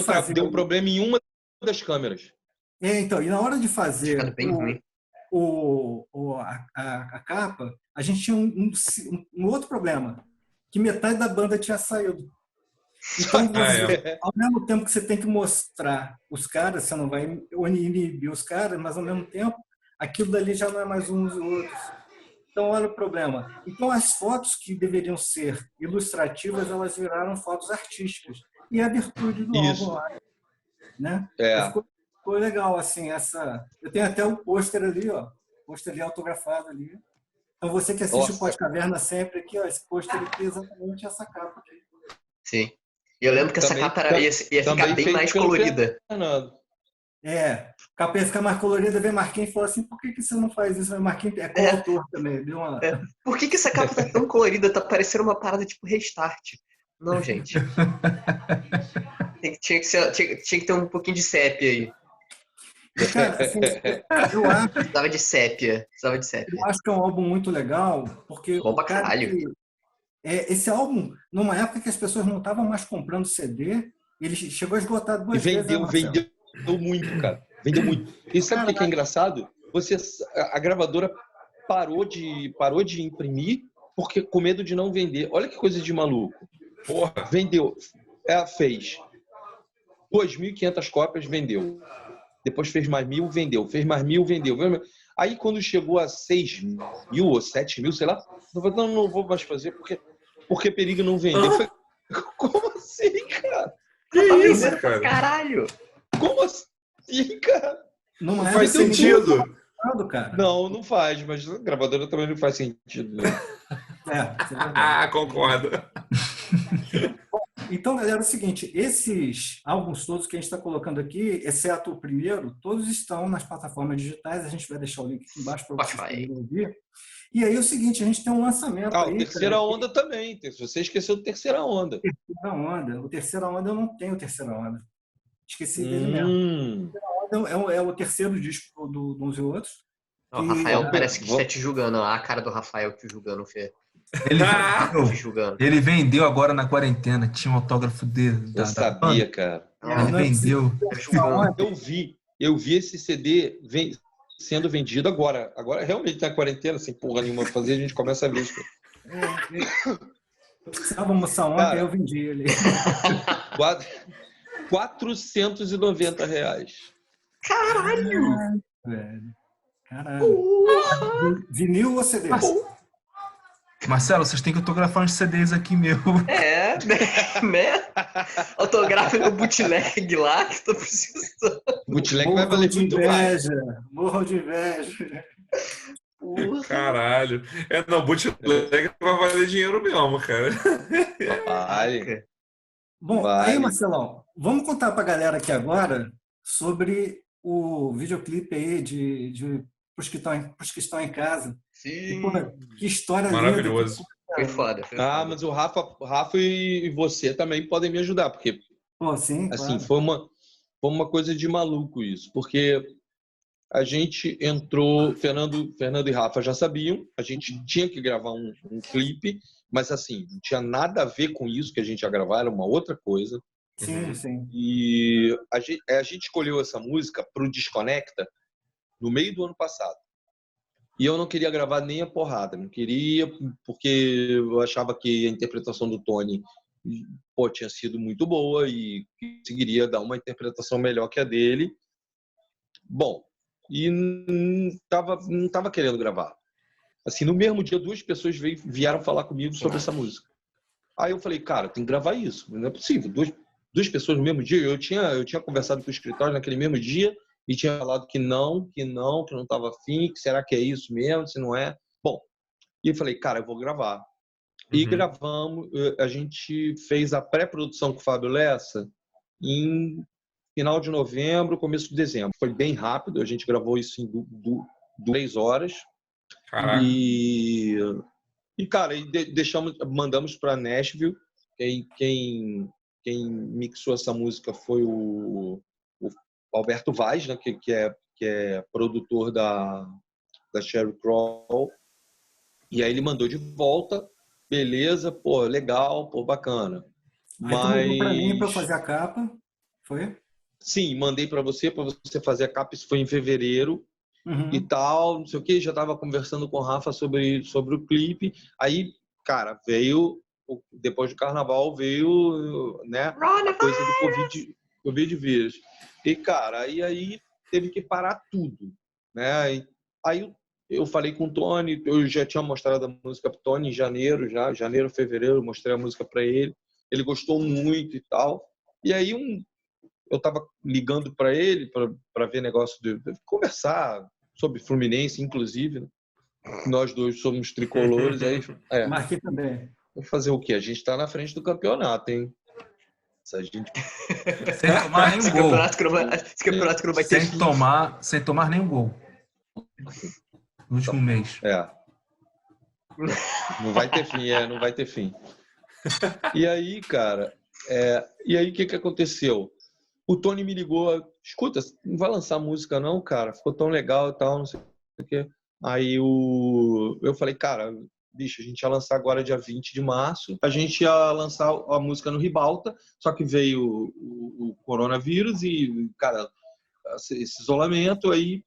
fazer. Deu um problema em uma das câmeras. Então, e na hora de fazer bem ruim. A capa, a gente tinha um outro problema, que metade da banda tinha saído. Então, ao mesmo tempo que você tem que mostrar os caras, você não vai inibir os caras, mas ao mesmo tempo, aquilo dali já não é mais uns e outros. Então, olha o problema. Então, as fotos que deveriam ser ilustrativas, elas viraram fotos artísticas. E a virtude do álbum lá, né? Ficou legal, assim, Eu tenho até o pôster ali, ó. Pôster ali autografado ali. Então, você que assiste o Podcaverna sempre aqui, ó, esse pôster aqui é exatamente essa capa aqui. Sim. E eu lembro que essa capa ia ficar bem mais colorida. A capa ia ficar mais colorida, veio Marquinhos e falou assim, por que você não faz isso? Marquinhos é coautor também. Deu uma... Por que essa capa tá tão colorida? Tá parecendo uma parada tipo Restart. Não, gente. Tinha que ter um pouquinho de sépia aí. Cara, assim, eu acho, Precisava de sépia. eu acho que é um álbum muito legal, porque Bom o pra cara caralho. que, esse álbum, numa época que as pessoas não estavam mais comprando CD, ele chegou a esgotar E 2 vezes, né, Marcelo? vendeu muito, cara. Vendeu muito. E sabe o que é engraçado? A gravadora parou de imprimir porque com medo de não vender. Olha que coisa de maluco. Porra. Vendeu. Ela fez 2.500 cópias, vendeu. Depois fez mais 1.000, vendeu. Fez mais 1.000, vendeu. Aí quando chegou a 6.000 ou 7.000, sei lá, eu falei, não vou mais fazer porque perigo não vender. Eu falei, como assim, cara? Que isso, cara? Caralho. Como assim, cara? Numa Não época faz que ninguém sentido. tava comprando, cara. Não faz, mas a gravadora também não faz sentido. Né? Isso é verdade. Ah, concordo. Então, galera, é o seguinte, esses álbuns todos que a gente está colocando aqui, exceto o primeiro, todos estão nas plataformas digitais, a gente vai deixar o link aqui embaixo para vocês Spotify. poderem ouvir. E aí é o seguinte, a gente tem um lançamento Ah, aí. o Terceira cara, Onda também. Você esqueceu do Terceira Onda. Terceira Onda. O Terceira Onda eu não tenho Terceira Onda. Esqueci dele mesmo. É o terceiro disco do Uns e Outros. O Rafael parece que está te julgando. A cara do Rafael te julgando, Fê. Ele vendeu agora na quarentena. Tinha um autógrafo dele. Eu sabia, cara. Ele vendeu. Eu vi esse CD sendo vendido agora. Agora realmente na quarentena, sem porra nenhuma fazer, a gente começa a ver isso. Eu precisava almoçar ontem, cara, eu vendi ele. R$490. Caralho! Velho. Caralho. Vinil ou CD? Marcelo, vocês têm que autografar uns CDs aqui, meu. Né? Autografa no bootleg lá, que tô precisando. Bootleg vai valer muito mais. Morro de inveja. Caralho. Não, bootleg vai valer dinheiro mesmo, cara. Vale. Bom, aí, Marcelão, vamos contar pra galera aqui agora sobre o videoclipe aí pros que estão em casa. Sim. Que história maravilhoso. Linda. Foi foda. Mas o Rafa e você também podem me ajudar, porque sim, assim, claro. foi uma coisa de maluco isso, porque a gente entrou, Fernando e Rafa já sabiam, a gente tinha que gravar um clipe, mas assim, não tinha nada a ver com isso que a gente ia gravar, era uma outra coisa. Sim. E a gente escolheu essa música para o Desconecta no meio do ano passado. E eu não queria gravar nem a porrada, não queria, porque eu achava que a interpretação do Tony tinha sido muito boa e conseguiria dar uma interpretação melhor que a dele. Bom, e não tava querendo gravar. Assim, no mesmo dia, 2 pessoas vieram falar comigo sobre essa música. Aí eu falei, cara, tem que gravar isso, não é possível. Duas pessoas no mesmo dia. Eu tinha conversado com o escritório naquele mesmo dia e tinha falado que não estava afim, que será que é isso mesmo, se não é. Bom, e eu falei, cara, eu vou gravar. E gravamos, a gente fez a pré-produção com o Fábio Lessa em final de novembro, começo de dezembro. Foi bem rápido, a gente gravou isso em 3 horas. Caraca. E cara, mandamos para Nashville. Quem mixou essa música foi o Alberto Vaz, né, que é produtor da Sheryl Crow. E aí ele mandou de volta, beleza, legal, bacana. Aí tu mandou para mim para fazer a capa, foi? Sim, mandei para você fazer a capa, isso foi em fevereiro. E tal, não sei o que, já estava conversando com o Rafa sobre o clipe. Aí, cara, depois do carnaval, veio, né, a coisa do Covid vírus. E, cara, aí teve que parar tudo, né? Aí eu falei com o Tony, eu já tinha mostrado a música pro Tony em janeiro, fevereiro, mostrei a música para ele. Ele gostou muito e tal. E aí eu estava ligando para ele para ver negócio de conversar sobre Fluminense, inclusive. Né? Nós dois somos tricolores. Aí, Marquei também. Vou fazer o quê? A gente está na frente do campeonato, hein? Se gente... Sem tomar nenhum gol. Esse campeonato que não vai ter sem tomar nenhum gol. No último mês. Não vai ter fim, não vai ter fim. E aí, cara, o que aconteceu? O Tony me ligou escuta, não vai lançar música não, cara? Ficou tão legal e tal, não sei o quê. Aí eu falei, cara, bicho, a gente ia lançar agora dia 20 de março, a gente ia lançar a música no Ribalta, só que veio o coronavírus e, cara, esse isolamento, aí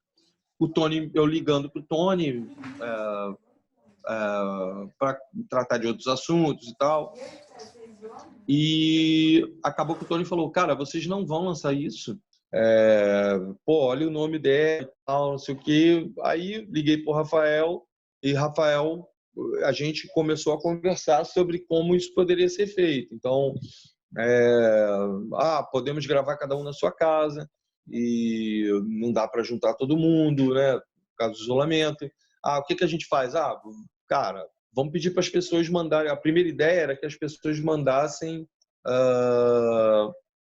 o Tony, eu ligando pro Tony para tratar de outros assuntos e tal. E acabou que o Tony falou, cara, vocês não vão lançar isso. Pô, olha o nome dela e tal, não sei o quê. Aí liguei pro Rafael e Rafael, a gente começou a conversar sobre como isso poderia ser feito. Então, podemos gravar cada um na sua casa e não dá para juntar todo mundo, né? Por causa do isolamento. O que a gente faz? Cara, vamos pedir para as pessoas mandarem. A primeira ideia era que as pessoas mandassem.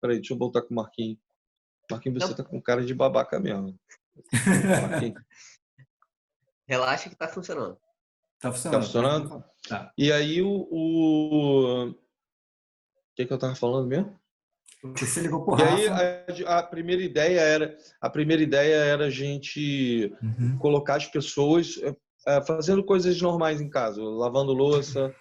Peraí, deixa eu voltar com o Marquinhos. Marquinhos, você tá com cara de babaca mesmo. Relaxa que tá funcionando. Tá funcionando? Tá funcionando? Tá. E aí o que eu tava falando mesmo? Você ligou pro E aí Rafa. a primeira ideia era a gente colocar as pessoas fazendo coisas normais em casa, lavando louça,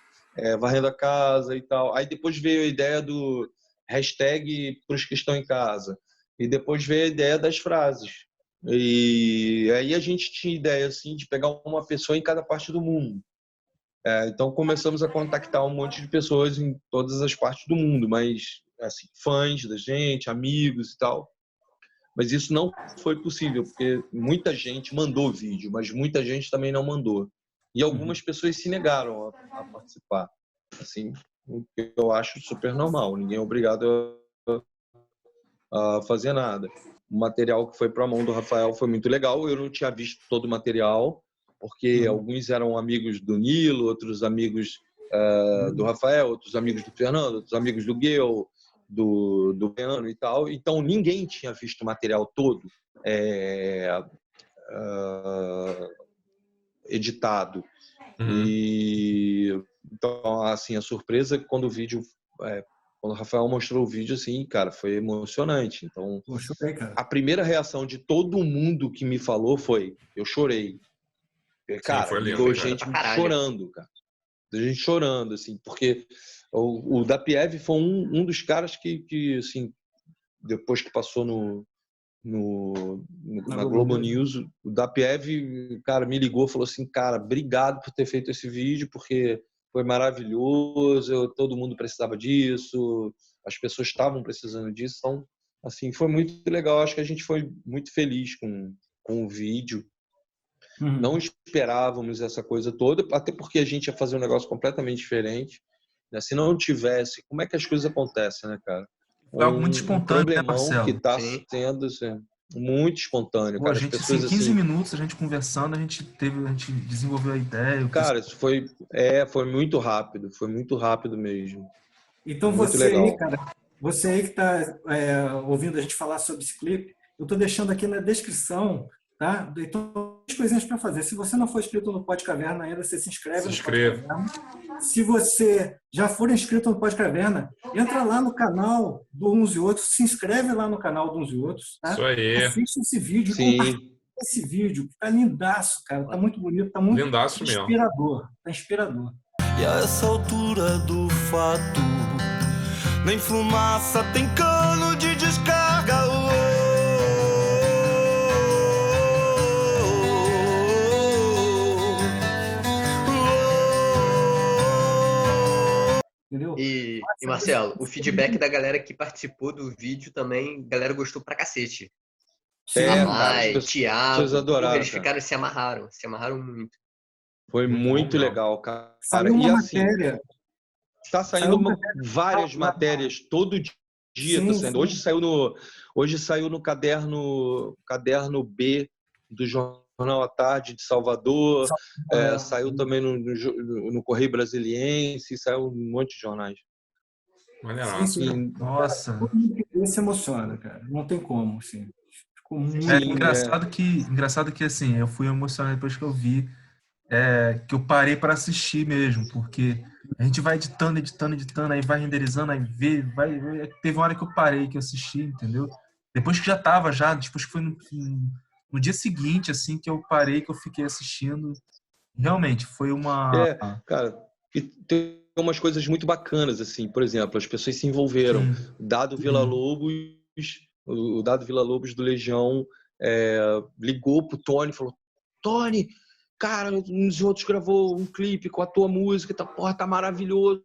varrendo a casa e tal. Aí depois veio a ideia do hashtag pros que estão em casa. E depois veio a ideia das frases. E aí a gente tinha ideia assim de pegar uma pessoa em cada parte do mundo. Então começamos a contactar um monte de pessoas em todas as partes do mundo, mas assim, fãs da gente, amigos e tal. Mas isso não foi possível, porque muita gente mandou vídeo, mas muita gente também não mandou. E algumas pessoas se negaram a participar. Assim, o que eu acho super normal. Ninguém é obrigado a fazer nada. O material que foi para a mão do Rafael foi muito legal. Eu não tinha visto todo o material, porque alguns eram amigos do Nilo, outros amigos do Rafael, outros amigos do Fernando, outros amigos do Guel, do Piano e tal. Então, ninguém tinha visto o material todo editado. E então, assim, a surpresa quando o vídeo... quando o Rafael mostrou o vídeo, assim, cara, foi emocionante. Então, Eu chorei, cara. a primeira reação de todo mundo que me falou foi: eu chorei. Cara, foi lindo, ficou cara. gente chorando, cara. Gente chorando, assim, porque o Dapiev foi um dos caras que, assim, depois que passou na Globo News, o Dapiev, cara, me ligou e falou assim: cara, obrigado por ter feito esse vídeo, porque foi maravilhoso, todo mundo precisava disso, as pessoas estavam precisando disso. Então, assim, foi muito legal. Acho que a gente foi muito feliz com o vídeo. Não esperávamos essa coisa toda, até porque a gente ia fazer um negócio completamente diferente. Né? Se não tivesse, como é que as coisas acontecem, né, cara? Foi algo muito espontâneo, né, Marcelo? Que está sendo assim, muito espontâneo. Cara, a gente, as pessoas, assim, 15 minutos, a gente conversando, a gente desenvolveu a ideia. Cara, isso foi muito rápido. Foi muito rápido mesmo. Então muito você legal. aí, cara, você aí que está ouvindo a gente falar sobre esse clipe, eu estou deixando aqui na descrição, tá? Então, duas coisinhas para fazer. Se você não for inscrito no Pod Caverna ainda, você se inscreve no Pod Caverna. Se você já for inscrito no Pod Caverna, entra lá no canal do Uns e Outros, se inscreve lá no canal do Uns e Outros, tá? Isso aí. Assiste esse vídeo, compartilha esse vídeo, que tá lindaço, cara, tá muito bonito, tá muito lindaço inspirador, mesmo. Tá inspirador. E a essa altura do fato, nem fumaça tem cano de descarga. Entendeu? E Marcelo, o feedback da galera que participou do vídeo também, a galera gostou pra cacete. Thiago, adoraram, eles ficaram, se amarraram muito. Foi muito legal, cara. Saiu uma matéria. Tá saindo várias matérias todo dia. Tá saindo. Hoje saiu no caderno B do Jornal à Tarde de Salvador. Saiu também no Correio Brasiliense. Saiu um monte de jornais. Sim. Nossa. Todo mundo que se emociona, cara. Não tem como, assim. Ficou muito engraçado que assim, eu fui emocionado depois que eu vi, que eu parei para assistir mesmo, porque a gente vai editando, aí vai renderizando, aí vê, teve uma hora que eu parei, que eu assisti, entendeu? Depois que depois que foi no dia seguinte, assim, que eu parei, que eu fiquei assistindo. Realmente, foi uma... Cara, e tem umas coisas muito bacanas, assim, por exemplo, as pessoas se envolveram. Sim. O Dado Villa-Lobos do Legião ligou pro Tony e falou: Tony, cara, os outros gravou um clipe com a tua música, tá maravilhoso,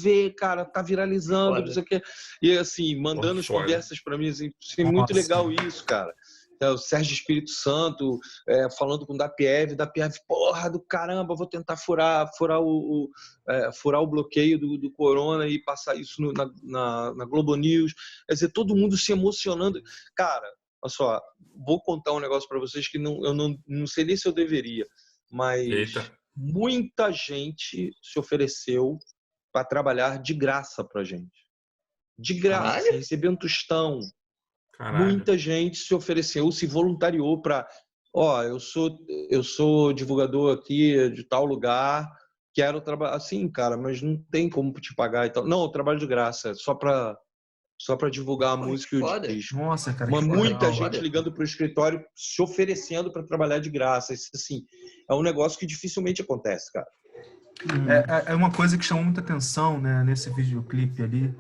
vê, cara, tá viralizando, não sei o quê. E assim, mandando as conversas para mim, assim, muito legal isso, cara. O Sérgio Espírito Santo falando com o Dapiev, porra do caramba, vou tentar furar o bloqueio do Corona e passar isso na Globo News. Quer dizer, todo mundo se emocionando. Cara, olha só, vou contar um negócio para vocês que eu não sei nem se eu deveria, mas muita gente se ofereceu para trabalhar de graça pra gente. De graça, recebendo um tostão. Caralho. Muita gente se ofereceu, se voluntariou para, eu sou divulgador aqui de tal lugar, quero trabalhar assim, cara, mas não tem como te pagar e tal. Não, eu trabalho de graça, só para divulgar a música e o disco. Nossa, cara, mas muita gente ligando para o escritório, se oferecendo para trabalhar de graça. Isso, assim, é um negócio que dificilmente acontece, cara. É uma coisa que chamou muita atenção, né, nesse videoclipe ali,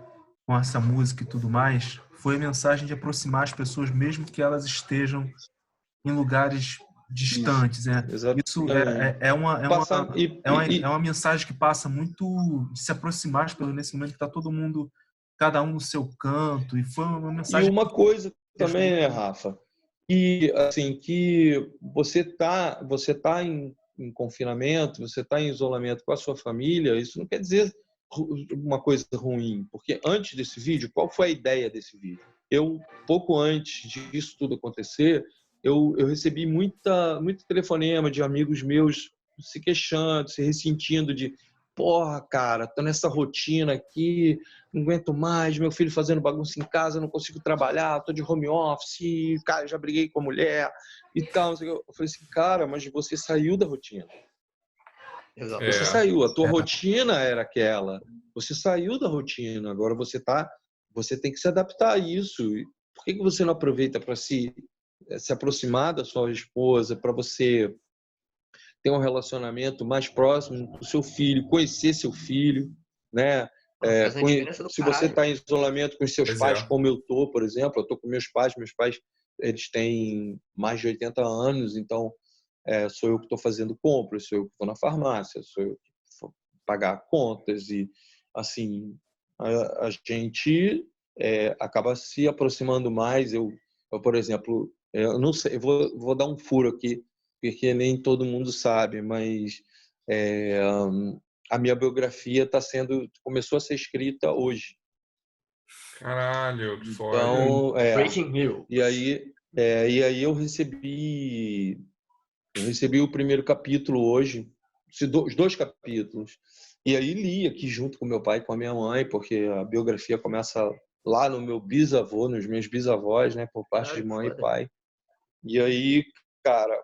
com essa música e tudo mais, foi a mensagem de aproximar as pessoas, mesmo que elas estejam em lugares distantes. Isso é uma mensagem que passa muito de se aproximar as pessoas nesse momento que está todo mundo, cada um no seu canto, e foi uma mensagem... E uma coisa também, né, Rafa? E, assim, que você tá em confinamento, você está em isolamento com a sua família, isso não quer dizer uma coisa ruim, porque antes desse vídeo, qual foi a ideia desse vídeo? Pouco antes disso tudo acontecer, eu recebi muito telefonema de amigos meus se queixando, se ressentindo de porra, cara, tô nessa rotina aqui, não aguento mais, meu filho fazendo bagunça em casa, não consigo trabalhar, tô de home office, cara, já briguei com a mulher e tal. Eu falei assim, cara, mas você saiu da rotina. Você saiu, a tua rotina era aquela. Você saiu da rotina, agora você tem que se adaptar a isso. Por que você não aproveita para se aproximar da sua esposa, para você ter um relacionamento mais próximo com o seu filho, conhecer seu filho, né? Se você está em isolamento com seus pais, como eu tô, por exemplo, eu tô com meus pais eles têm mais de 80 anos, então sou eu que estou fazendo compras, sou eu que estou na farmácia, sou eu que vou pagar contas e, assim, a gente acaba se aproximando mais. Eu, por exemplo, eu não sei, eu vou dar um furo aqui, porque nem todo mundo sabe, mas a minha biografia começou a ser escrita hoje. Caralho, que foda. Então, Breaking News. E aí eu recebi o primeiro capítulo hoje, os 2 capítulos. E aí li aqui junto com meu pai e com a minha mãe, porque a biografia começa lá no meu bisavô, nos meus bisavós, né, por parte de mãe e pai. E aí, cara,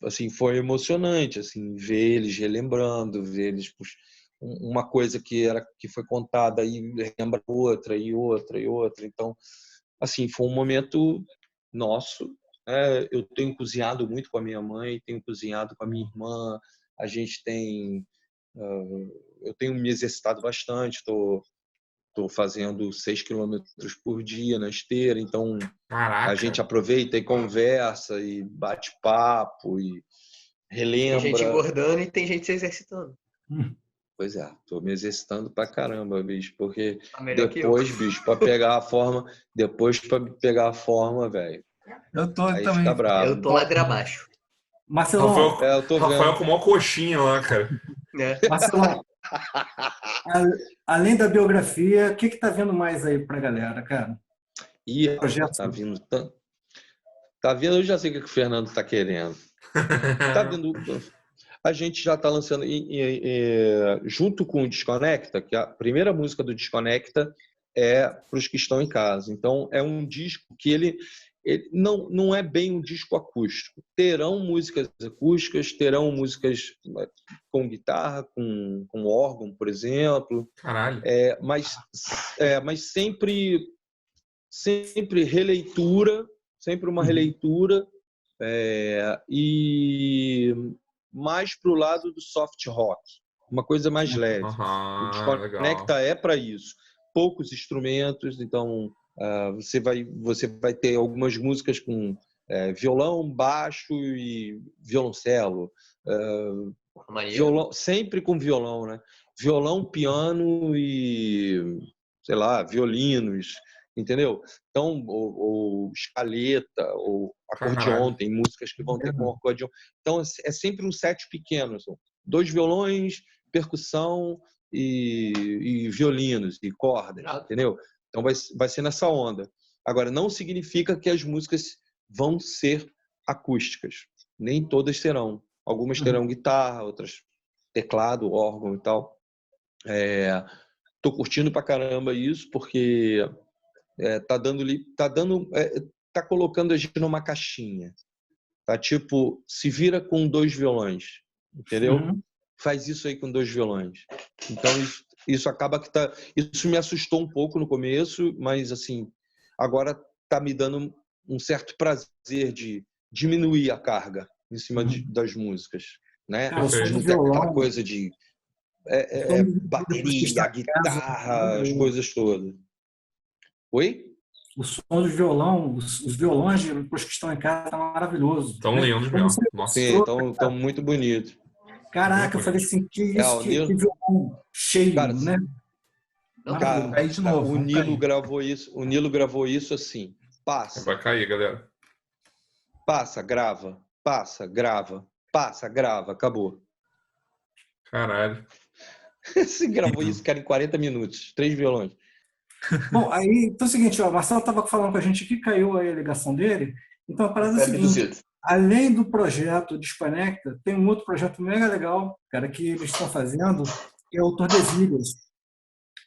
assim, foi emocionante, assim, ver eles relembrando, ver eles uma coisa que foi contada e lembra outra e outra e outra. Então, assim, foi um momento nosso. Eu tenho cozinhado muito com a minha mãe, tenho cozinhado com a minha irmã. Eu tenho me exercitado bastante. Estou fazendo 6 quilômetros por dia na esteira. Então, Caraca. A gente aproveita e conversa e bate papo e relembra. Tem gente engordando e tem gente se exercitando. Pois é, tô me exercitando pra caramba, bicho, porque depois, bicho, pra pegar a forma, velho. Eu tô aí também. Fica bravo. Eu tô ladeira abaixo. Marcelão, Rafael com uma coxinha lá, cara. Marcelão, além da biografia, o que tá vindo mais aí pra galera, cara? Tá vindo tanto. Tá vindo, eu já sei o que o Fernando tá querendo. Tá vindo. A gente já tá lançando junto com o Desconecta, que a primeira música do Desconecta é para os que estão em casa. Então, é um disco que ele não é bem um disco acústico. Terão músicas acústicas, terão músicas com guitarra, com órgão, por exemplo. Caralho. Mas sempre sempre releitura, sempre uma releitura, e mais pro lado do soft rock, uma coisa mais leve. O Desconecta é para isso. Poucos instrumentos, então você vai ter algumas músicas com violão, baixo e violoncelo. Violão, sempre com violão, né? Violão, piano e, sei lá, violinos, entendeu? Então, ou escaleta, ou acordeon, tem músicas que vão ter com acordeon. Então, é sempre um set pequeno, assim. 2 violões, percussão e violinos e cordas, entendeu? Então, vai ser nessa onda. Agora, não significa que as músicas vão ser acústicas. Nem todas serão. Algumas terão guitarra, outras teclado, órgão e tal. Tô curtindo pra caramba isso, porque tá colocando a gente numa caixinha. Tá tipo, se vira com 2 violões, entendeu? Faz isso aí com 2 violões. Então isso acaba que isso me assustou um pouco no começo, mas assim, agora tá me dando um certo prazer de diminuir a carga em cima das músicas, né? Não ter aquela coisa de bateria, guitarra, as coisas todas. Oi? O som do violão, os violões depois que estão em casa tá maravilhoso. Estão lindos mesmo. Nossa. Sim, estão muito bonitos. Caraca, eu falei assim, que violão cheio, cara, né? Cara, aí de novo, o Nilo gravou isso assim. Passa. Vai cair, galera. Passa, grava. Passa, grava. Passa, grava. Acabou. Caralho. Você gravou isso, cara, em 40 minutos. 3 violões. Bom, aí, então é o seguinte, o Marcelo estava falando com a gente aqui, caiu aí a ligação dele. Então, a parada é a seguinte, além do projeto Desconecta, tem um outro projeto mega legal, cara, que eles estão fazendo, que é o Tordesilhas,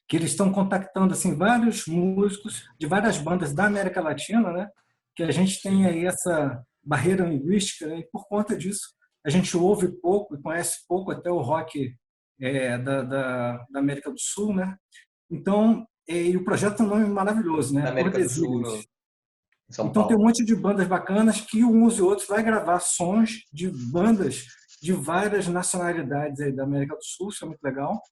que eles estão contactando, assim, vários músicos de várias bandas da América Latina, né? Que a gente tem aí essa barreira linguística, né? E por conta disso, a gente ouve pouco e conhece pouco até o rock da América do Sul, né? Então, e o projeto tem um nome maravilhoso, né? Da América do Sul, então tem um monte de bandas bacanas que uns e outros vai gravar sons de bandas de várias nacionalidades aí da América do Sul, isso é muito legal.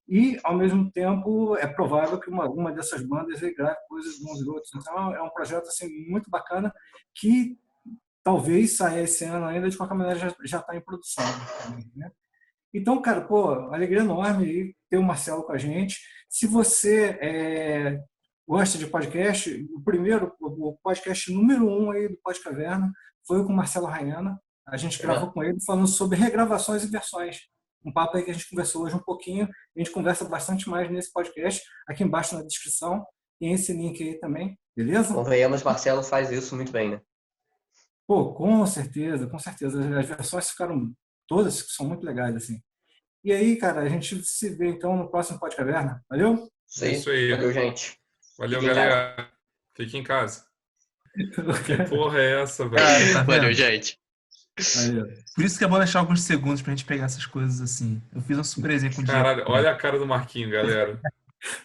E, ao mesmo tempo, é provável que uma dessas bandas aí grave coisas de uns e outros. Então, é um projeto assim, muito bacana que talvez saia esse ano ainda, de qualquer maneira já está em produção. Né? Então, cara, alegria enorme aí ter o Marcelo com a gente. Se você gosta de podcast, o podcast número 1 aí do Podcaverna foi com o Marcelo Rayana. A gente gravou com ele falando sobre regravações e versões. Um papo aí que a gente conversou hoje um pouquinho. A gente conversa bastante mais nesse podcast. Aqui embaixo na descrição tem esse link aí também. Beleza? Convenhamos, Marcelo faz isso muito bem, né? Com certeza, com certeza. As versões ficaram todas, que são muito legais, assim. E aí, cara, a gente se vê então no próximo Podcaverna. Valeu? Isso aí. Valeu, gente. Valeu, galera. Fique em casa. Que porra é essa, velho? Tá Valeu, gente. Valeu. Por isso que é bom deixar alguns segundos pra gente pegar essas coisas assim. Eu fiz uma surpresinha com o Diego. Caralho, olha a cara do Marquinho, galera.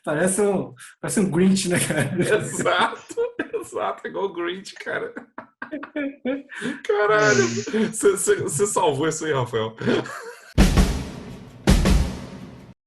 Parece um Grinch, né, cara? Exato, igual o Grinch, cara. Caralho, você salvou isso aí, Rafael.